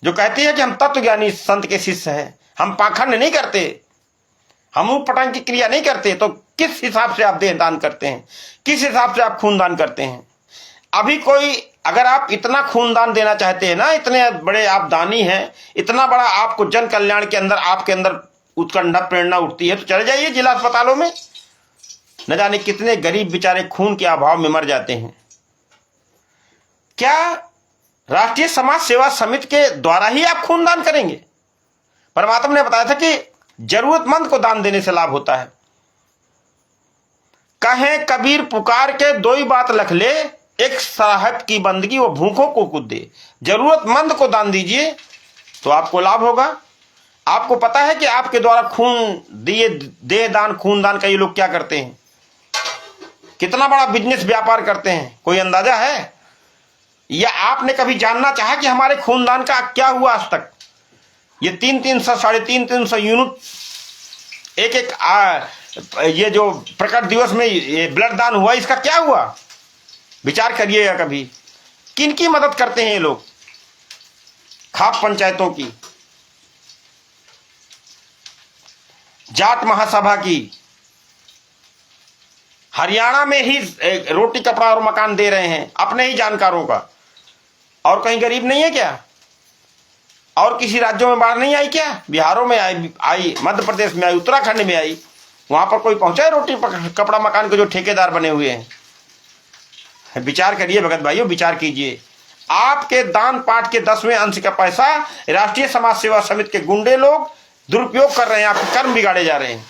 जो कहती है कि हम तत्वज्ञानी संत के शिष्य हैं, हम पाखंड नहीं करते, हम उपटन की क्रिया नहीं करते। तो किस हिसाब से आप देह दान करते हैं, किस हिसाब से आप खून दान करते हैं? अभी कोई, अगर आप इतना खूनदान देना चाहते हैं ना, इतने बड़े आप दानी हैं, इतना बड़ा आपको जन कल्याण के अंदर आपके अंदर उत्कंठा प्रेरणा उठती है, तो चले जाइए जिला अस्पतालों में, न जाने कितने गरीब बेचारे खून के अभाव में मर जाते हैं। क्या राष्ट्रीय समाज सेवा समिति के द्वारा ही आप खूनदान करेंगे? परमात्मा ने बताया था कि जरूरतमंद को दान देने से लाभ होता है। कहें कबीर पुकार के दो ही बात लख ले, एक साहब की बंदगी वो भूखों को कुछ दे। जरूरतमंद को दान दीजिए तो आपको लाभ होगा। आपको पता है कि आपके द्वारा खून दिए, देह दान, खून दान का ये लोग क्या करते हैं, कितना बड़ा बिजनेस व्यापार करते हैं, कोई अंदाजा है? या आपने कभी जानना चाहा कि हमारे खूनदान का क्या हुआ आज तक? ये 300 साढ़े 300 यूनिट ये जो प्रकट दिवस में ये ब्लड दान हुआ, इसका क्या हुआ? विचार करिएगा कभी। किन की मदद करते हैं ये लोग? खाप पंचायतों की, जाट महासभा की, हरियाणा में ही रोटी कपड़ा और मकान दे रहे हैं अपने ही जानकारों का। और कहीं गरीब नहीं है क्या? और किसी राज्यों में बाढ़ नहीं आई क्या? बिहारों में आई, मध्य प्रदेश में आई, उत्तराखंड में आई, वहां पर कोई पहुंचा है रोटी कपड़ा मकान के जो ठेकेदार बने हुए हैं? विचार करिए भगत भाइयों, विचार कीजिए। आपके दान पाठ के 10वें अंश का पैसा राष्ट्रीय समाज सेवा समिति के गुंडे लोग दुरुपयोग कर रहे हैं, आपके कर्म बिगाड़े जा रहे हैं।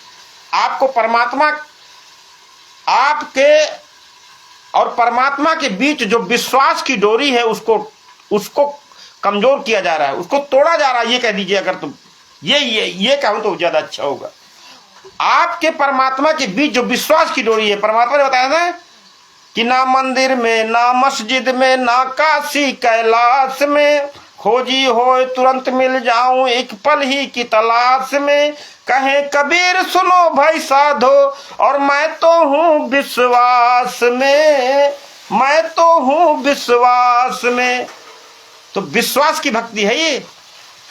आपको परमात्मा, आपके और परमात्मा के बीच जो विश्वास की डोरी है उसको कमजोर किया जा रहा है, उसको तोड़ा जा रहा है। ये कह दीजिए अगर तुम ये कहूं तो ज्यादा अच्छा होगा। आपके परमात्मा के बीच जो विश्वास की डोरी है, परमात्मा ने बताया ना कि ना मंदिर में, ना मस्जिद में, ना काशी कैलाश में, खोजी हो तुरंत मिल जाऊं एक पल ही की तलाश में। कहे कबीर सुनो भाई साधो, और मैं तो हूं विश्वास में, मैं तो हूं विश्वास में। तो विश्वास की भक्ति है ये,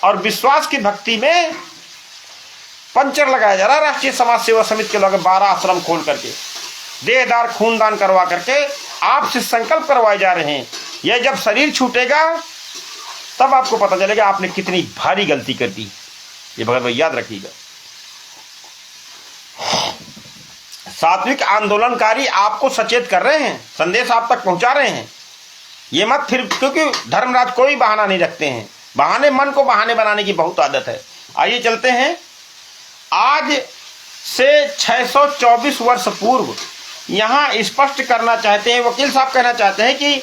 और विश्वास की भक्ति में पंचर लगाया जा रहा है राष्ट्रीय समाज सेवा समिति के लोग 12 आश्रम खोल करके, देहदार खूनदान करवा करके आपसे संकल्प करवाए जा रहे हैं। यह जब शरीर छूटेगा तब आपको पता चलेगा आपने कितनी भारी गलती कर दी। ये भगत भाई याद रखिएगा। सात्विक आंदोलनकारी आपको सचेत कर रहे हैं, संदेश आप तक पहुंचा रहे हैं। ये मत फिर, क्योंकि धर्मराज कोई बहाना नहीं रखते हैं, बहाने, मन को बहाने बनाने की बहुत आदत है। आइए चलते हैं। आज से 624 वर्ष पूर्व यहां स्पष्ट करना चाहते हैं, वकील साहब कहना चाहते हैं कि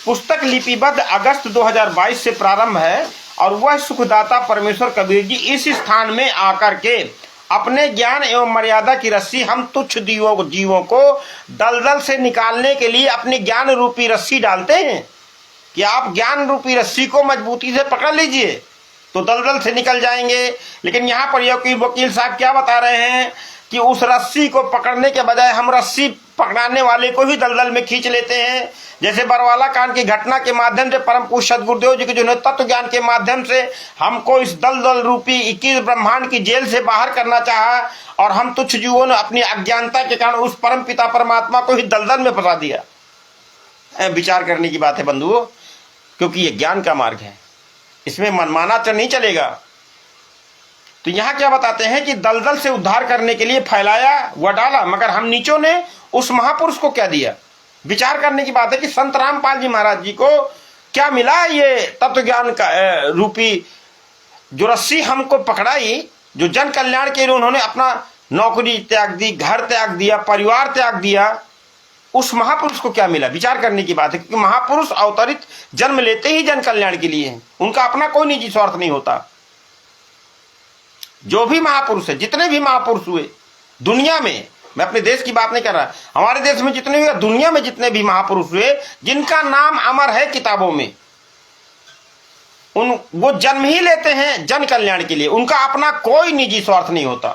पुस्तक लिपिबद्ध अगस्त 2022 से प्रारंभ है, और वह सुखदाता परमेश्वर कबीर जी इस स्थान में आकर के अपने ज्ञान एवं मर्यादा की रस्सी हम तुच्छ जीवों को दलदल से निकालने के लिए अपनी ज्ञान रूपी रस्सी डालते हैं कि आप ज्ञान रूपी रस्सी को मजबूती से पकड़ लीजिए तो दलदल से निकल जाएंगे। लेकिन यहाँ पर वकील साहब क्या बता रहे हैं कि उस रस्सी को पकड़ने के बजाय हम रस्सी पकड़ाने वाले को ही दलदल में खींच लेते हैं। जैसे बरवाला कांड की घटना के माध्यम से परम पूज्य सदगुरुदेव जी के जो तत्व ज्ञान के माध्यम से हमको इस दलदल रूपी 21 ब्रह्मांड की जेल से बाहर करना चाहा, और हम तुच्छ जीवों ने अपनी अज्ञानता के कारण उस परम पिता परमात्मा को ही दलदल में फंसा दिया। विचार करने की बात है बंधुओं, क्योंकि ये ज्ञान का मार्ग है, इसमें मनमाना तो नहीं चलेगा। तो यहां क्या बताते हैं कि दलदल से उद्धार करने के लिए फैलाया व डाला, मगर हम नीचों ने उस महापुरुष को क्या दिया? विचार करने की बात है कि संत रामपाल जी महाराज जी को क्या मिला? ये तत्व ज्ञान का रूपी जो रस्सी हमको पकड़ाई, जो जन कल्याण के लिए उन्होंने अपना नौकरी त्याग दी, घर त्याग दिया, परिवार त्याग दिया, उस महापुरुष को क्या मिला? विचार करने की बात है, क्योंकि महापुरुष अवतरित जन्म लेते ही जन कल्याण के लिए हैं, उनका अपना कोई निजी स्वार्थ नहीं होता। जो भी महापुरुष है, जितने भी महापुरुष हुए दुनिया में, मैं अपने देश की बात नहीं कर रहा, हमारे देश में जितने हुए, दुनिया में जितने भी महापुरुष हुए जिनका नाम अमर है किताबों में, वो जन्म ही लेते हैं जन कल्याण के लिए, उनका अपना कोई निजी स्वार्थ नहीं होता।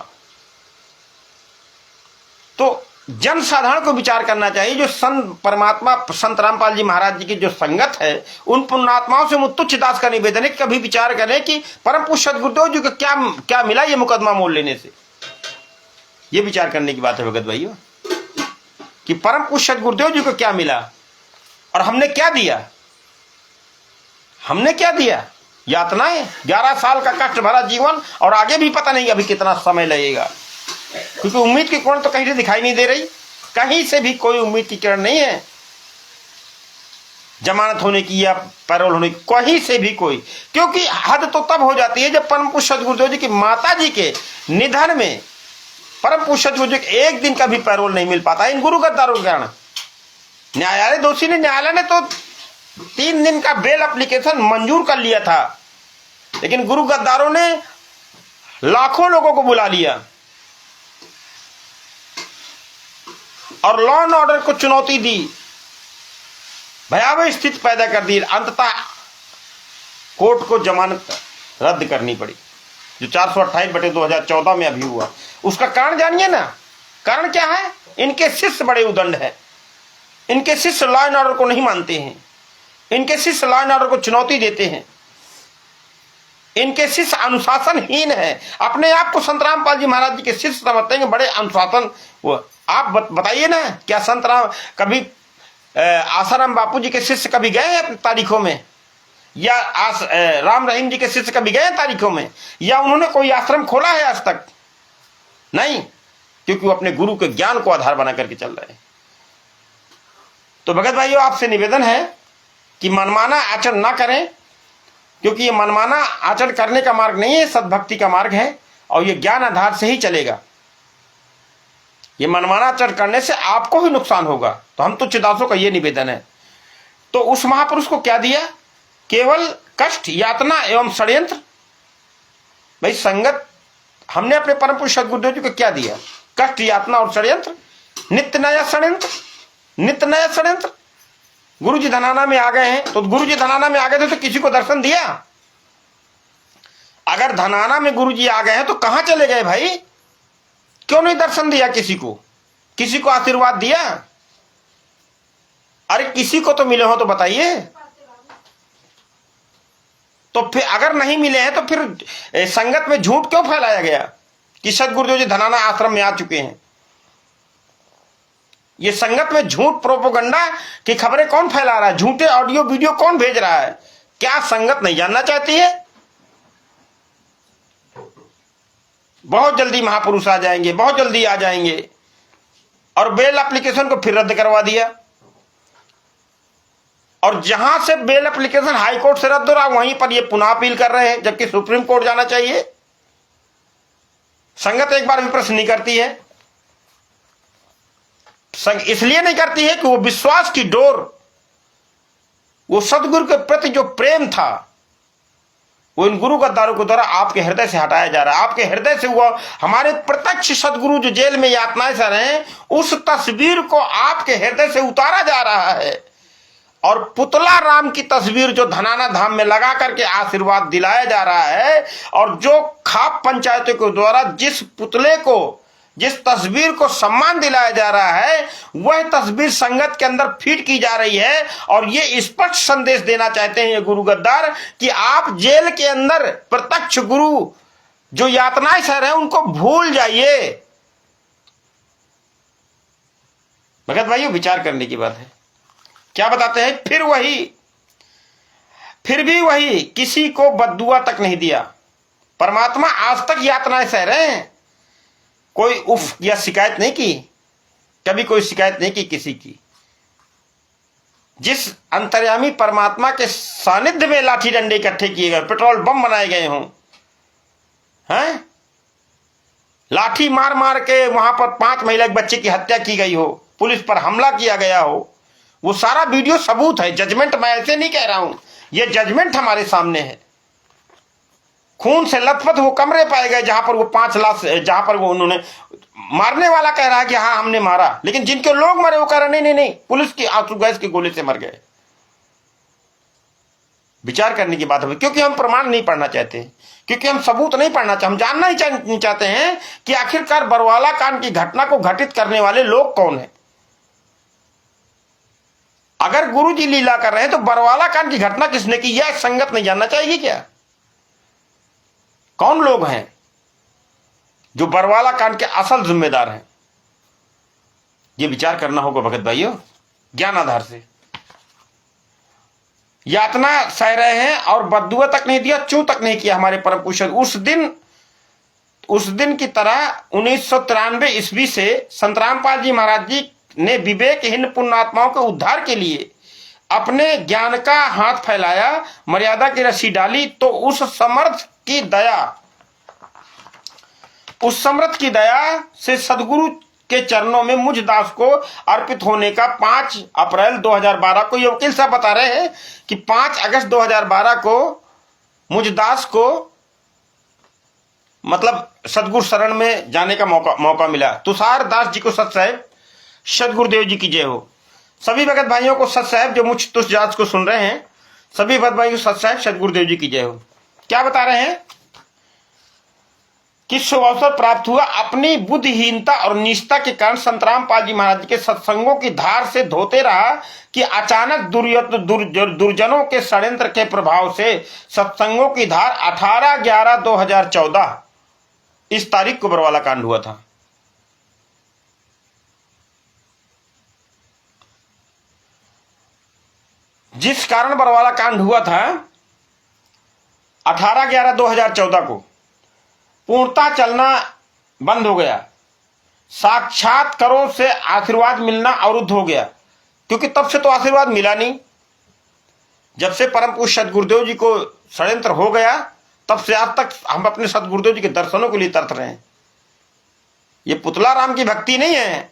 तो जन साधारण को विचार करना चाहिए। जो संत परमात्मा संत रामपाल जी महाराज जी की जो संगत है, उन पुण्यात्माओं से तुच्छ दास का निवेदन है कि कभी विचार करें कि परम पूज्य सदगुरुदेव जी को क्या मिला ये मुकदमा मोल लेने से। ये विचार करने की बात है भगत भाइयों कि परम पूज्य सदगुरुदेव जी को क्या मिला और हमने क्या दिया। हमने क्या दिया? यातनाएं, 11 साल का कष्ट भरा जीवन, और आगे भी पता नहीं अभी कितना समय लगेगा, क्योंकि उम्मीद की किरण तो कहीं से दिखाई नहीं दे रही, कहीं से भी कोई उम्मीद की किरण नहीं है जमानत होने की या पैरोल होने की, कहीं से भी कोई। क्योंकि हद तो तब हो जाती है जब परम पूज्य सदगुरुदेव जी की माता जी के निधन में परम पूज्य सदगुरु जी एक दिन का भी पैरोल नहीं मिल पाता इन गुरु गद्दारों के कारण। न्यायालय दोषी ने, न्यायालय ने तो 3 दिन का बेल एप्लीकेशन मंजूर कर लिया था, लेकिन गुरु गद्दारों ने लाखों लोगों को बुला लिया और लॉ एंड ऑर्डर को चुनौती दी, भयावह स्थिति पैदा कर दी। अंततः कोर्ट को जमानत रद्द करनी पड़ी, जो 428/2014 में अभी हुआ। उसका कारण जानिए ना, कारण क्या है? इनके शिष्य बड़े उदंड हैं, इनके शिष्य लॉ एंड ऑर्डर को नहीं मानते हैं, इनके शिष्य लॉ एंड ऑर्डर को चुनौती देते हैं, इनके शिष्य अनुशासनहीन है। अपने आप को संत रामपाल जी महाराज जी के शिष्य समझते हैं, बड़े अनुशासन। वो आप बताइए ना, क्या संत राम कभी आसाराम बापू जी के शिष्य कभी गए हैं तारीखों में, या राम रहीम जी के शिष्य कभी गए हैं तारीखों में, या उन्होंने कोई आश्रम खोला है आज तक? नहीं, क्योंकि वो अपने गुरु के ज्ञान को आधार बना करके चल रहे हैं। तो भगत भाइयों, आपसे निवेदन है कि मनमाना आचरण ना करें, क्योंकि ये मनमाना आचरण करने का मार्ग नहीं है, सद्भक्ति का मार्ग है, और ये ज्ञान आधार से ही चलेगा। ये मनमाना आचरण करने से आपको ही नुकसान होगा। तो हम तुच्छदासों का ये निवेदन है। तो उस महापुरुष को क्या दिया? केवल कष्ट, यातना एवं षड्यंत्र। भाई संगत, हमने अपने परम पुरुष सद्गुरुदेव जी को क्या दिया? कष्ट, यातना और षड्यंत्र, नित्य नया षड्यंत्र, नित्य नया षड्यंत्र। गुरु जी धनाना में आ गए हैं, तो गुरु जी धनाना में आ गए थे तो किसी को दर्शन दिया? अगर धनाना में गुरु जी आ गए हैं तो कहां चले गए भाई? क्यों नहीं दर्शन दिया किसी को? किसी को आशीर्वाद दिया? अरे किसी को तो मिले हो तो बताइए। तो फिर अगर नहीं मिले हैं तो फिर संगत में झूठ क्यों फैलाया गया कि सदगुरुदेव जी धनाना आश्रम में आ चुके हैं? ये संगत में झूठ प्रोपोगंडा की खबरें कौन फैला रहा है? झूठे ऑडियो वीडियो कौन भेज रहा है? क्या संगत नहीं जानना चाहती है? बहुत जल्दी महापुरुष आ जाएंगे, बहुत जल्दी आ जाएंगे, और बेल एप्लीकेशन को फिर रद्द करवा दिया। और जहां से बेल एप्लीकेशन हाई कोर्ट से रद्द हो रहा, वहीं पर ये पुनः अपील कर रहे हैं, जबकि सुप्रीम कोर्ट जाना चाहिए। संगत एक बार भी प्रश्न नहीं करती है। इसलिए नहीं करती है कि वो विश्वास की डोर, वो सदगुरु के प्रति जो प्रेम था, वो इन गुरु गद्दारों के द्वारा आपके हृदय से हटाया जा रहा है। आपके हृदय से वो हमारे प्रत्यक्ष सदगुरु जो जेल में यातनाएं सह रहे हैं, उस तस्वीर को आपके हृदय से उतारा जा रहा है, और पुतला राम की तस्वीर जो धनाना धाम में लगा करके आशीर्वाद दिलाया जा रहा है, और जो खाप पंचायतों के द्वारा जिस पुतले को, जिस तस्वीर को सम्मान दिलाया जा रहा है, वह तस्वीर संगत के अंदर फीड की जा रही है। और ये स्पष्ट संदेश देना चाहते हैं ये गुरु गद्दार कि आप जेल के अंदर प्रत्यक्ष गुरु जो यातनाएं सह रहे हैं उनको भूल जाइए। भगत भाइयों, विचार करने की बात है। क्या बताते हैं? फिर भी वही, किसी को बद्दुआ तक नहीं दिया। परमात्मा आज तक यातनाएं सह रहे हैं, कोई उफ या शिकायत नहीं की, कभी कोई शिकायत नहीं की किसी की। जिस अंतर्यामी परमात्मा के सानिध्य में लाठी डंडे इकट्ठे किए गए, पेट्रोल बम बनाए गए हों, हैं, लाठी मार मार के वहां पर 5 महिला के बच्चे की हत्या की गई हो, पुलिस पर हमला किया गया हो, वो सारा वीडियो सबूत है। जजमेंट मैं ऐसे नहीं कह रहा हूं, ये जजमेंट हमारे सामने है। खून से लथपथ वो कमरे पाए गए जहां पर वो 5 लाश, जहां पर वो उन्होंने, मारने वाला कह रहा है कि हाँ हमने मारा, लेकिन जिनके लोग मरे वो कह रहे नहीं नहीं नहीं, पुलिस की आंसू गैस के गोले से मर गए। विचार करने की बात है, क्योंकि हम प्रमाण नहीं पढ़ना चाहते, क्योंकि हम सबूत नहीं पढ़ना चाहते, हम जानना ही नहीं चाहते हैं कि आखिरकार बरवाला कांड की घटना को घटित करने वाले लोग कौन है। अगर गुरु जी लीला कर रहे हैं तो बरवाला कांड की घटना किसने की, यह संगत नहीं जानना चाहिए क्या? कौन लोग हैं जो बरवाला कांड के असल जिम्मेदार हैं? यह विचार करना होगा भगत भाइयों, ज्ञान आधार से। यातना सह रहे हैं और बद्दुआ तक नहीं दिया, चू तक नहीं किया हमारे परम पूज्य। उस दिन की तरह 1993 ईस्वी से संत रामपाल जी महाराज जी ने विवेकहीन पुण्यात्माओं के उद्धार के लिए अपने ज्ञान का हाथ फैलाया, मर्यादा की रस्सी डाली, तो उस समर्थ की दया उस समर्थ की दया से सदगुरु के चरणों में मुझ दास को अर्पित होने का 5 अप्रैल 2012 को, ये वकील साहब बता रहे हैं कि 5 अगस्त 2012 को मुझ दास को मतलब सदगुरु शरण में जाने का मौका मिला। तुषार दास जी को सत साहेब सदगुरुदेव जी की जय हो। सभी भगत भाइयों को सत साहेब, जो मुझ तुष जात को सुन रहे हैं, सभी भगत भाइयों को सत साहेब सदगुरुदेव जी की जय हो। क्या बता रहे हैं कि शुभ अवसर प्राप्त हुआ। अपनी बुद्धिहीनता और निष्ठा के कारण संत रामपाल जी महाराज के सत्संगों की धार से धोते रहा कि अचानक दुर्जनों के षड्यंत्र के प्रभाव से सत्संगों की धार 18/11/2014 इस तारीख को बरवाला कांड हुआ था। जिस कारण बरवाला कांड हुआ था 18/11/2014 को पूर्णतः चलना बंद हो गया। साक्षात्कारों से आशीर्वाद मिलना अवरुद्ध हो गया, क्योंकि तब से तो आशीर्वाद मिला नहीं। जब से परम पूज्य सदगुरुदेव जी को षड्यंत्र हो गया, तब से आज तक हम अपने सदगुरुदेव जी के दर्शनों के लिए तरस रहे हैं। ये पुतला राम की भक्ति नहीं है,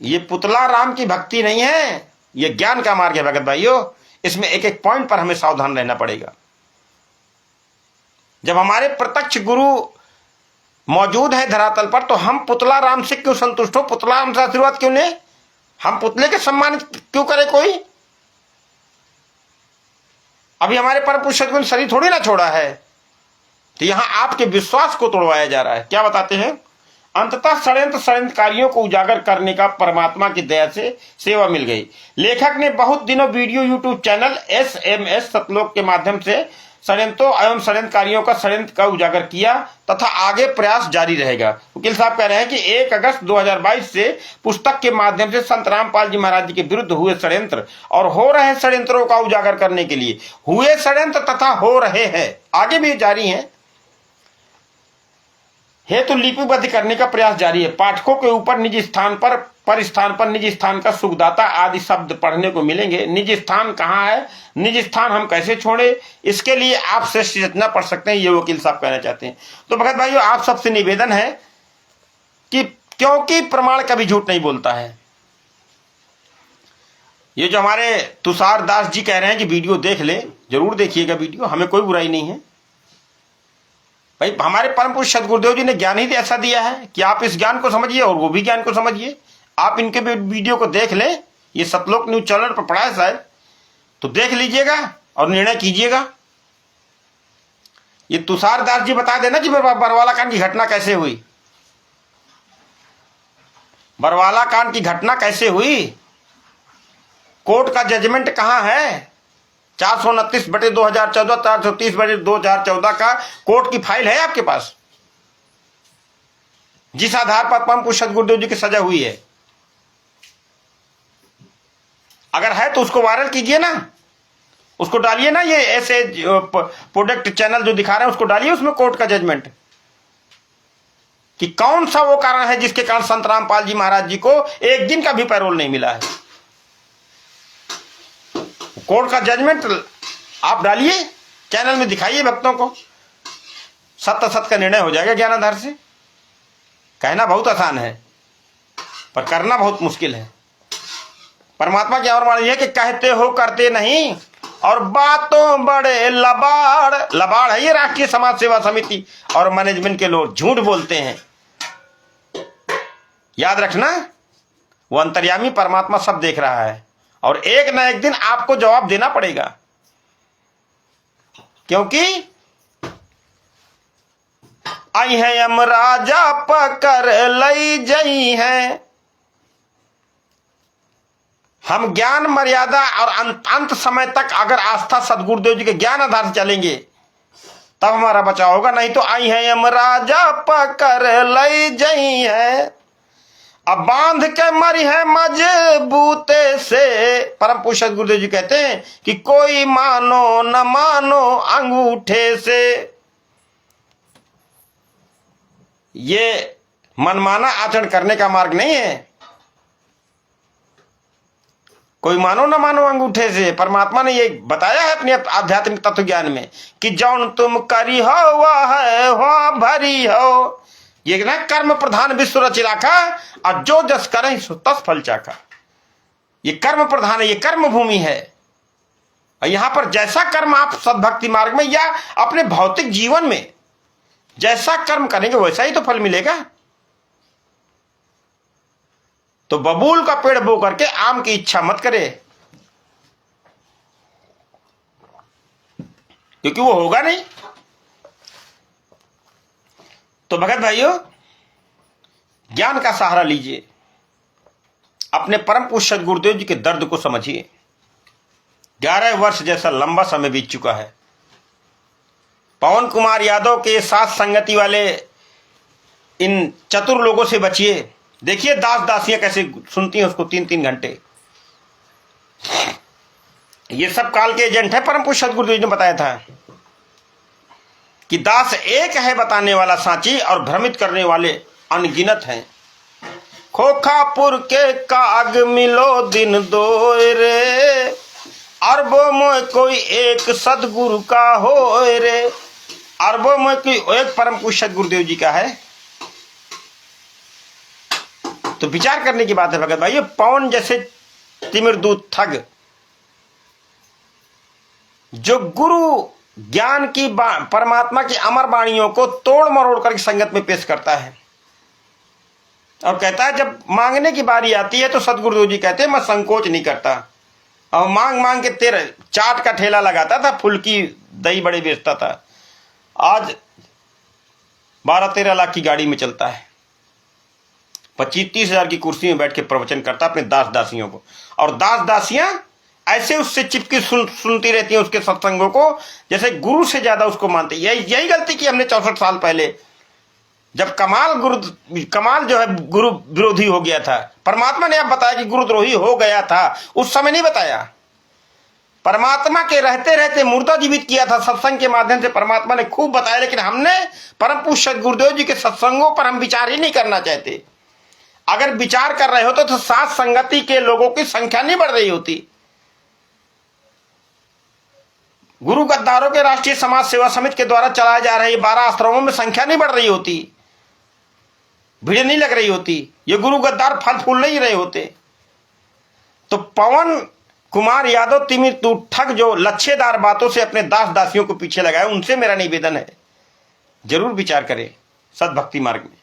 ये पुतला राम की भक्ति नहीं है, ये ज्ञान का मार्ग है भगत भाइयों। इसमें एक एक पॉइंट पर हमें सावधान रहना पड़ेगा। जब हमारे प्रत्यक्ष गुरु मौजूद है धरातल पर, तो हम पुतला राम से क्यों संतुष्ट हो, पुतला राम से आशीर्वाद क्यों लें, हम पुतले के सम्मान क्यों करें कोई। अभी हमारे परम पूज्य सदगुरु ने शरीर थोड़ी ना छोड़ा है, तो यहां आपके विश्वास को तोड़वाया जा रहा है। क्या बताते हैं, अंततः षड्यंत्रकारियों को उजागर करने का परमात्मा की दया से सेवा मिल गई। लेखक ने बहुत दिनों वीडियो यूट्यूब चैनल SMS सतलोक के माध्यम से षड्यंत्रों एवं षड्यंत्रकारियों का षड्यंत्र का उजागर किया तथा आगे प्रयास जारी रहेगा। वकील साहब कह रहे हैं कि 1 अगस्त 2022 से पुस्तक के माध्यम से संत रामपाल जी महाराज जी के विरुद्ध हुए षड्यंत्र और हो रहे षड्यंत्रों का उजागर करने के लिए हुए षड्यंत्र तथा हो रहे हैं, आगे भी जारी हैं, हेतु लिपिबद्ध करने का प्रयास जारी है। पाठकों के ऊपर निज स्थान पर स्थान पर निज स्थान का सुखदाता आदि शब्द पढ़ने को मिलेंगे। निज स्थान कहाँ है, निज स्थान हम कैसे छोड़े, इसके लिए आप श्रेष्ठ रचना पढ़ सकते हैं, ये वकील साहब कहना चाहते हैं। तो भगत भाइयों, आप सबसे निवेदन है कि क्योंकि प्रमाण कभी झूठ नहीं बोलता है। ये जो हमारे तुषार दास जी कह रहे हैं कि वीडियो देख ले, जरूर देखिएगा वीडियो, हमें कोई बुराई नहीं है भाई। हमारे परम पूज्य सदगुरुदेव जी ने ज्ञान ही ऐसा दिया है कि आप इस ज्ञान को समझिए और वो भी ज्ञान को समझिए। आप इनके वीडियो को देख लें, ये सतलोक न्यूज चैनल पर पड़ा है शायद, तो देख लीजिएगा और निर्णय कीजिएगा। ये तुषार दास जी बता देना कि बरवाला कांड की घटना कैसे हुई, बरवाला कांड की घटना कैसे हुई, कोर्ट का जजमेंट कहां है। 429/2014, 430/2014 का कोर्ट की फाइल है आपके पास, जिस आधार पर परम पूज्य सदगुरुदेव जी की सजा हुई है। अगर है तो उसको वायरल कीजिए ना, उसको डालिए ना, ये ऐसे प्रोडक्ट चैनल जो दिखा रहे हैं उसको डालिए उसमें कोर्ट का जजमेंट, कि कौन सा वो कारण है जिसके कारण संत रामपाल जी महाराज जी को एक दिन का भी पैरोल नहीं मिला है। कोर्ट का जजमेंट आप डालिए, चैनल में दिखाइए भक्तों को, सत्य सत्य का निर्णय हो जाएगा ज्ञान आधार से। कहना बहुत आसान है पर करना बहुत मुश्किल है। परमात्मा की और वाणी है कि कहते हो करते नहीं, और बातों बड़े लबाड़, लबाड़ है ये राष्ट्रीय समाज सेवा समिति और मैनेजमेंट के लोग झूठ बोलते हैं। याद रखना, वो अंतर्यामी परमात्मा सब देख रहा है और एक न एक दिन आपको जवाब देना पड़ेगा, क्योंकि आई है यमराजा पकड़ लई जई है। हम ज्ञान मर्यादा और अंत समय तक अगर आस्था सदगुरुदेव जी के ज्ञान आधार से चलेंगे तब हमारा बचाव होगा, नहीं तो आई है यमराजा पकड़ लई जई है, अब बांध के मरी है मजबूते से। परम पूज्य सदगुरुदेव जी कहते हैं कि कोई मानो न मानो अंगूठे से। ये मनमाना आचरण करने का मार्ग नहीं है। कोई मानो ना मानो अंगूठे से, परमात्मा ने ये बताया है अपने आध्यात्मिक तत्व ज्ञान में कि जौन तुम करी हो वह है हो भरी हो। ये ना कर्म प्रधान विश्व रच राखा, और जो जस करें सो तस फल चाखा। ये कर्म प्रधान है, ये कर्म भूमि है। और यहां पर जैसा कर्म आप सद्भक्ति मार्ग में या अपने भौतिक जीवन में जैसा कर्म करेंगे वैसा ही तो फल मिलेगा। तो बबूल का पेड़ बो करके आम की इच्छा मत करे, क्योंकि वो होगा नहीं। तो भगत भाइयों, ज्ञान का सहारा लीजिए, अपने परम पूज्य गुरुदेव जी के दर्द को समझिए। 11 वर्ष जैसा लंबा समय बीत चुका है। पवन कुमार यादव के साथ संगति वाले इन चतुर लोगों से बचिए। देखिए दास दासियां कैसे सुनती हैं उसको 3-3 घंटे। ये सब काल के एजेंट है। परम पूज्य गुरुदेव जी ने बताया था कि दास एक है बताने वाला सांची, और भ्रमित करने वाले अनगिनत हैं। खोखापुर के काग मिलो दिन दो रे, अरबों में कोई एक सदगुरु का हो रे। अरबों में कोई एक परम पूज्य गुरुदेव जी का है। तो विचार करने की बात है भगत भाई। ये पवन जैसे तिमिरदूत ठग जो गुरु ज्ञान की परमात्मा की अमर वाणियों को तोड़ मरोड़ कर संगत में पेश करता है, और कहता है जब मांगने की बारी आती है तो सदगुरुदेव जी कहते हैं मैं संकोच नहीं करता। और मांग मांग के तेरे चाट का ठेला लगाता था, फुल्की दही बड़े बेचता था। आज 12-13 लाख की गाड़ी में चलता है, 25-30 हजार की कुर्सी में बैठ के प्रवचन करता अपने दास दासियों को। और दास दासियां ऐसे उससे चिपकी सुनती रहती हैं उसके सत्संगों को, जैसे गुरु से ज्यादा उसको मानते। यही गलती की हमने 64 साल पहले, जब कमाल जो है गुरु विरोधी हो गया था। परमात्मा ने अब बताया कि गुरुद्रोही हो गया था, उस समय नहीं बताया। परमात्मा के रहते रहते मुर्दा जीवित किया था सत्संग के माध्यम से। परमात्मा ने खूब बताया, लेकिन हमने परम पूज्य गुरुदेव जी के सत्संगों पर हम विचार ही नहीं करना चाहते। अगर विचार कर रहे होते तो साथ संगति के लोगों की संख्या नहीं बढ़ रही होती। गुरु गद्दारों के राष्ट्रीय समाज सेवा समिति के द्वारा चलाए जा रहे 12 आश्रमों में संख्या नहीं बढ़ रही होती, भीड़ नहीं लग रही होती, ये गुरु गद्दार फल फूल नहीं रहे होते। तो पवन कुमार यादव तिमिर तू ठग जो लच्छेदार बातों से अपने दास दासियों को पीछे लगाए, उनसे मेरा निवेदन है जरूर विचार करें सद्भक्ति मार्ग में,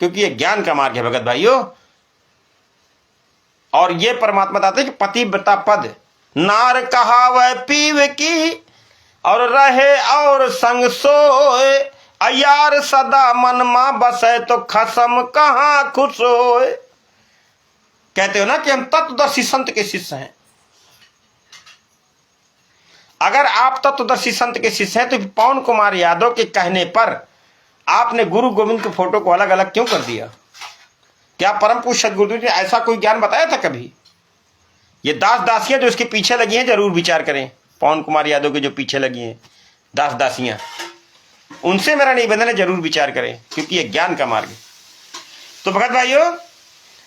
क्योंकि ये ज्ञान का मार्ग है भगत भाइयों। और ये परमात्मा बताते हैं कि पतिव्रता पद नार कहावै पीव की, और रहे और संग सोए, अयार सदा मन मां बसे तो खसम कहां खुश होए। कहते हो ना कि हम तत्वदर्शी संत के शिष्य हैं। अगर आप तत्वदर्शी संत के शिष्य हैं तो पवन कुमार यादव के कहने पर आपने गुरु गोविंद के फोटो को अलग अलग क्यों कर दिया? क्या परम पूज्य गुरुदेव जी ने ऐसा कोई ज्ञान बताया था कभी? ये दास दासियां जो इसके पीछे लगी हैं जरूर विचार करें। पवन कुमार यादव के जो पीछे लगी हैं दास दासियां, उनसे मेरा निवेदन है जरूर विचार करें, क्योंकि ये ज्ञान का मार्ग है। तो भगत भाइयों,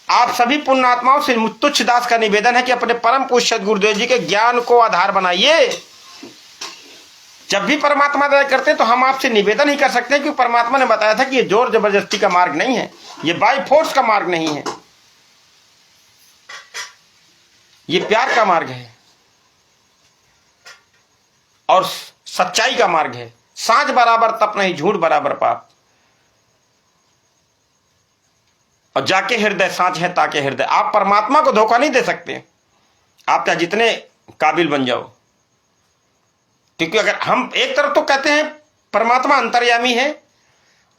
आप सभी पुण्यात्माओं से तुच्छ दास का निवेदन है कि अपने परम पूज्य गुरुदेव जी के ज्ञान को आधार बनाइए। जब भी परमात्मा दया करते हैं तो हम आपसे निवेदन ही कर सकते हैं, क्योंकि परमात्मा ने बताया था कि ये जोर जबरदस्ती का मार्ग नहीं है, ये बाय फोर्स का मार्ग नहीं है, ये प्यार का मार्ग है और सच्चाई का मार्ग है। सांझ बराबर तप नहीं, झूठ बराबर पाप। और जाके हृदय सांझ है ताके हृदय। आप परमात्मा को धोखा नहीं दे सकते, आप चाहे जितने काबिल बन जाओ। क्योंकि अगर हम एक तरफ तो कहते हैं परमात्मा अंतर्यामी है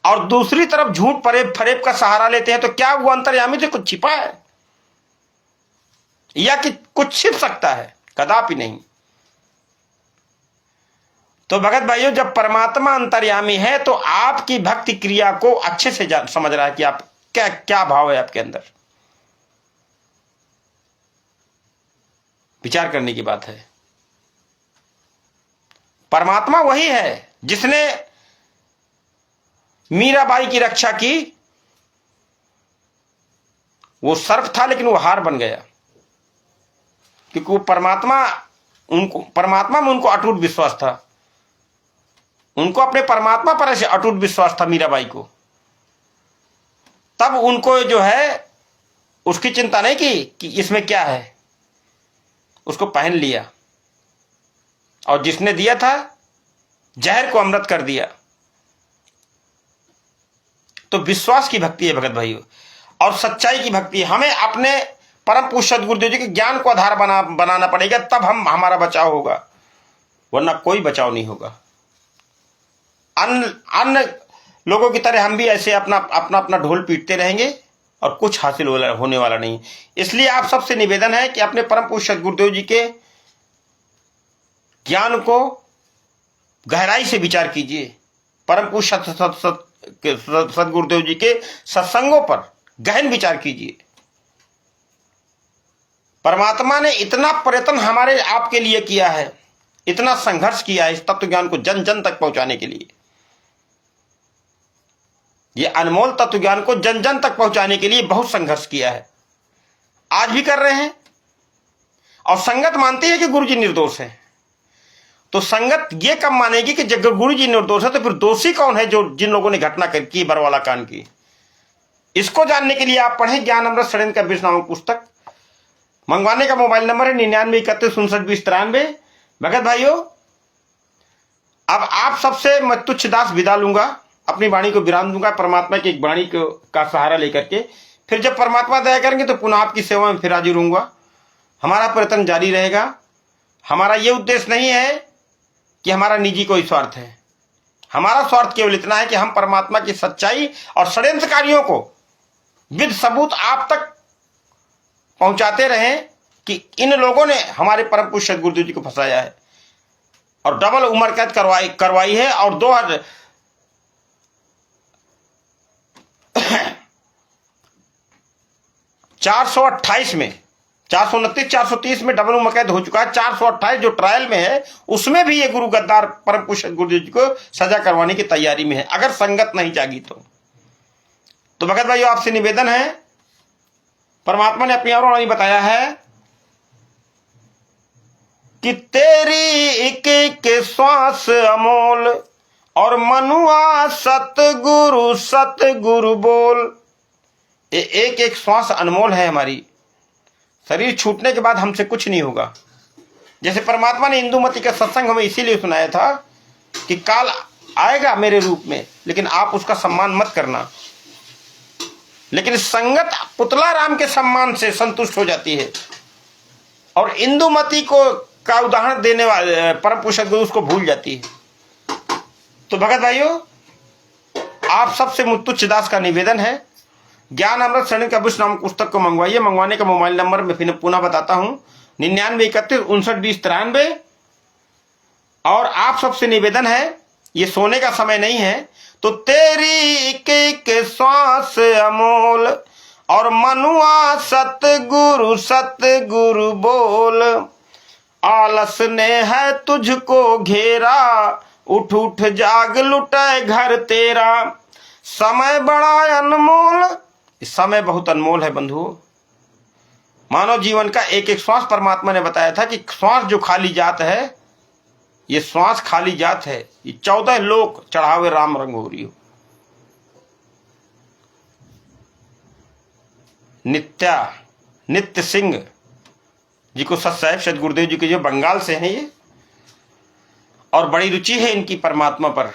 और दूसरी तरफ झूठ फरेब का सहारा लेते हैं, तो क्या वो अंतर्यामी से कुछ छिपा है या कि कुछ छिप सकता है? कदापि नहीं। तो भगत भाइयों, जब परमात्मा अंतर्यामी है तो आपकी भक्ति क्रिया को अच्छे से समझ रहा है कि आप क्या भाव है आपके अंदर। विचार करने की बात है। परमात्मा वही है जिसने मीराबाई की रक्षा की। वो सर्प था लेकिन वो हार बन गया, क्योंकि वो परमात्मा में उनको अटूट विश्वास था। उनको अपने परमात्मा पर ऐसे अटूट विश्वास था मीराबाई को। तब उनको जो है उसकी चिंता नहीं की कि इसमें क्या है, उसको पहन लिया और जिसने दिया था जहर को अमृत कर दिया। तो विश्वास की भक्ति है भगत भाइयों, और सच्चाई की भक्ति है। हमें अपने परम पूज्य सद्गुरुदेव जी के ज्ञान को आधार बनाना पड़ेगा, तब हमारा बचाव होगा, वरना कोई बचाव नहीं होगा। अन्य लोगों की तरह हम भी ऐसे अपना ढोल पीटते रहेंगे और कुछ हासिल होने वाला नहीं। इसलिए आप सबसे निवेदन है कि अपने परम पूज्य सद्गुरुदेव जी के ज्ञान को गहराई से विचार कीजिए। परम पूज्य सद्गुरुदेव जी के सत्संगों पर गहन विचार कीजिए। परमात्मा ने इतना प्रयत्न हमारे आपके लिए किया है, इतना संघर्ष किया है इस तत्व ज्ञान को जन जन तक पहुंचाने के लिए। ये अनमोल तत्व ज्ञान को जन जन तक पहुंचाने के लिए बहुत संघर्ष किया है, आज भी कर रहे हैं। और संगत मानती है कि गुरु जी निर्दोष है, तो संगत ये कब मानेगी कि जब गुरु जी निर्दोष है तो फिर दोषी कौन है, जो जिन लोगों ने घटना की बरवाला कांड की। इसको जानने के लिए आप पढ़ें ज्ञान अमृत षड्यंत्र का 20 नामक पुस्तक। मंगवाने का मोबाइल नंबर है 9931595993। भगत भाइयों, अब आप सबसे मैं तुच्छदास विदा लूंगा, अपनी वाणी को विराम दूंगा परमात्मा की एक वाणी का सहारा लेकर के। फिर जब परमात्मा दया करेंगे तो पुनः आपकी सेवा में फिर हाजिर होऊंगा। हमारा प्रयत्न जारी रहेगा। हमारा ये उद्देश्य नहीं है कि हमारा निजी कोई स्वार्थ है। हमारा स्वार्थ केवल इतना है कि हम परमात्मा की सच्चाई और षड्यंत्रकारियों को विद सबूत आप तक पहुंचाते रहें कि इन लोगों ने हमारे परम पूज्य सद्गुरुदेव जी को फंसाया है और डबल उम्र कैद करवाई है। और 428 में 429 430 में डबल उम्र कैद हो चुका है। 428 जो ट्रायल में है उसमें भी ये गुरु गद्दार परम पूज्य सद्गुरुदेव जी को सजा करवाने की तैयारी में है, अगर संगत नहीं जागी तो भगत भाइयों आपसे निवेदन है, परमात्मा ने अपनी और वाणी बताया है कि तेरी एक एक श्वास अमोल और मनुआ सतगुरु बोल। एक एक श्वास अनमोल है हमारी। शरीर छूटने के बाद हमसे कुछ नहीं होगा। जैसे परमात्मा ने इंदुमती का सत्संग हमें इसीलिए सुनाया था कि काल आएगा मेरे रूप में, लेकिन आप उसका सम्मान मत करना। लेकिन संगत पुतला राम के सम्मान से संतुष्ट हो जाती है और इंदुमती का उदाहरण देने वाले परम पूज्य गुरु उसको भूल जाती है। तो भगत भाइयों, आप सबसे मुत्तुच्छदास का निवेदन है, ज्ञान अमृत षड्यंत्र का 20 नामक पुस्तक को मंगवाइए। मंगवाने का मोबाइल नंबर मैं फिर पुनः बताता हूं 9931595993। और आप सबसे निवेदन है, ये सोने का समय नहीं है, तो तेरी एक एक श्वास अमोल और मनुआ सतगुरु बोल। आलस ने है तुझको घेरा, उठ उठ जाग लुटाए घर तेरा। समय बड़ा अनमोल, समय बहुत अनमोल है बंधुओं। मानव जीवन का एक एक श्वास परमात्मा ने बताया था कि श्वास जो खाली जात है, ये श्वास खाली जात है। ये 14 लोक चढ़ावे राम रंग हो रही हो। नित्य सिंह जी को सत्साहिब सद्गुरुदेव जी के जो बंगाल से हैं ये, और बड़ी रुचि है इनकी परमात्मा पर।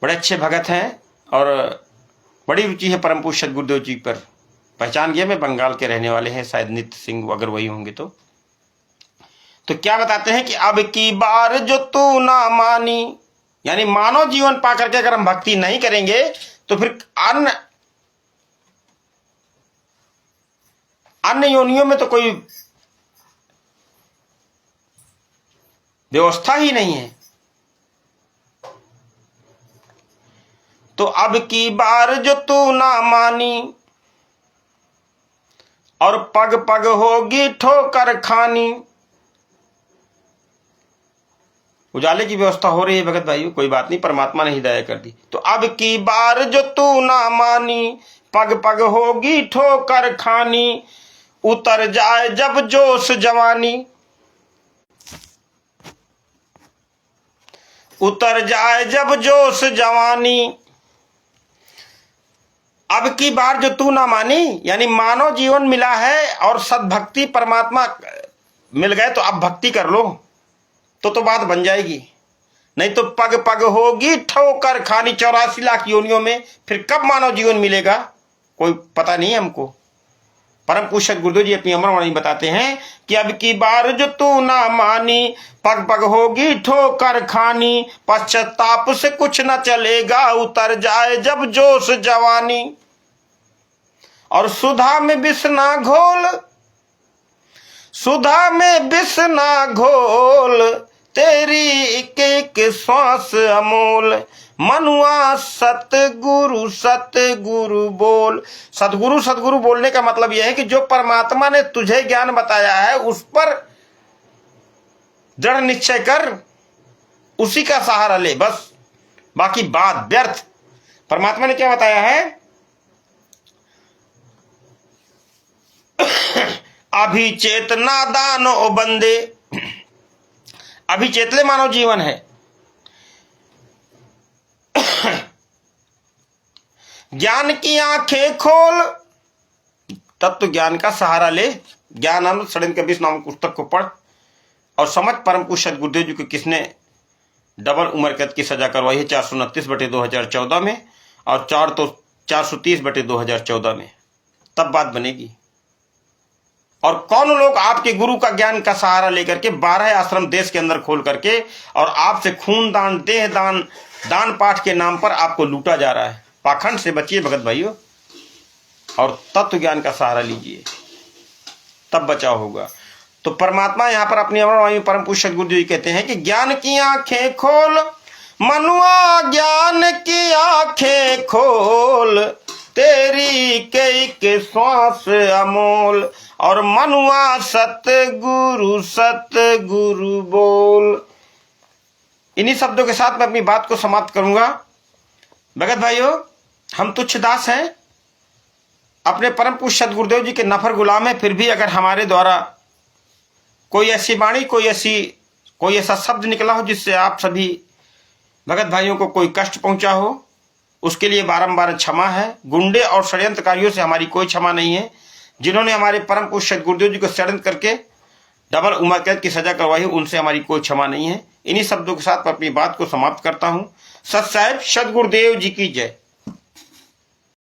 बड़े अच्छे भगत हैं और बड़ी रुचि है परम पूज्य सद्गुरुदेव जी पर। पहचान गया मैं, बंगाल के रहने वाले हैं शायद नित्य सिंह, अगर वही होंगे तो क्या बताते हैं कि अब की बार जो तू ना मानी, यानी मानव जीवन पा करके अगर हम भक्ति नहीं करेंगे तो फिर अन्य योनियों में तो कोई व्यवस्था ही नहीं है। तो अब की बार जो तू ना मानी और पग पग होगी ठोकर खानी। उजाले की व्यवस्था हो रही है भगत भाइयों, कोई बात नहीं, परमात्मा ने हिदायत कर दी। तो अब की बार जो तू ना मानी, पग पग होगी ठोकर खानी। उतर जाए जब जोश जवानी, उतर जाए जब जोश जवानी, अब की बार जो तू ना मानी, यानी मानव जीवन मिला है और सद्भक्ति परमात्मा मिल गए तो अब भक्ति कर लो तो बात बन जाएगी। नहीं तो पग पग होगी ठोकर खानी 84 लाख योनियों में, फिर कब मानव जीवन मिलेगा कोई पता नहीं हमको। परम पूज्य गुरुदेव जी अपनी अमरवाणी बताते हैं कि अब की बार जो तू ना मानी, पग पग होगी ठोकर खानी, पश्चाताप से कुछ न चलेगा, उतर जाए जब जोश जवानी। और सुधा में विष ना घोल, सुधा में विष ना घोल, तेरी एक एक श्वास अमोल, मनुआ सतगुरु सतगुरु बोल। सतगुरु सतगुरु बोलने का मतलब यह है कि जो परमात्मा ने तुझे ज्ञान बताया है उस पर दृढ़ निश्चय कर, उसी का सहारा ले, बस बाकी बात व्यर्थ। परमात्मा ने क्या बताया है? अभी चेतना दान ओ बंदे, अभी चेतले मानव जीवन है, ज्ञान की आंखें खोल, तत्व ज्ञान का सहारा ले। ज्ञानामृत षड्यंत्र के 20 नामक पुस्तक को पढ़ और समझ परम पूज्य गुरुदेव जी को किसने डबल उम्र कैद की सजा करवाई है 429/2014 में और 430/2014 में, तब बात बनेगी। और कौन लोग आपके गुरु का ज्ञान का सहारा लेकर के 12 आश्रम देश के अंदर खोल करके और आपसे खून दान, देह दान, दान पाठ के नाम पर आपको लूटा जा रहा है। पाखंड से बचिए भगत भाइयों और तत्व ज्ञान का सहारा लीजिए, तब बचाव होगा। तो परमात्मा यहां पर अपनी अमरवाणी में परम पूज्य गुरुदेव जी कहते हैं कि ज्ञान की आंखें खोल, मनुआ ज्ञान की आंखें खोल, तेरी कई के श्वास अमोल, और मनुआ सतगुरु सतगुरु बोल। इन्हीं शब्दों के साथ मैं अपनी बात को समाप्त करूंगा। भगत भाइयों, हम तुच्छ दास हैं, अपने परम पूज्य गुरुदेव जी के नफर गुलाम हैं, फिर भी अगर हमारे द्वारा कोई ऐसी वाणी, कोई ऐसा शब्द निकला हो जिससे आप सभी भगत भाइयों को कोई कष्ट पहुंचा हो, उसके लिए बारंबार क्षमा है। गुंडे और षड्यंत्रकारियों से हमारी कोई क्षमा नहीं है। जिन्होंने हमारे परम पूज्य गुरुदेव जी को षड्यंत्र करके डबल उम्र कैद की सजा करवाई, उनसे हमारी कोई क्षमा नहीं है। इन्हीं शब्दों के साथ मैं अपनी बात को समाप्त करता हूं। सत साहिब सदगुरुदेव जी की जय।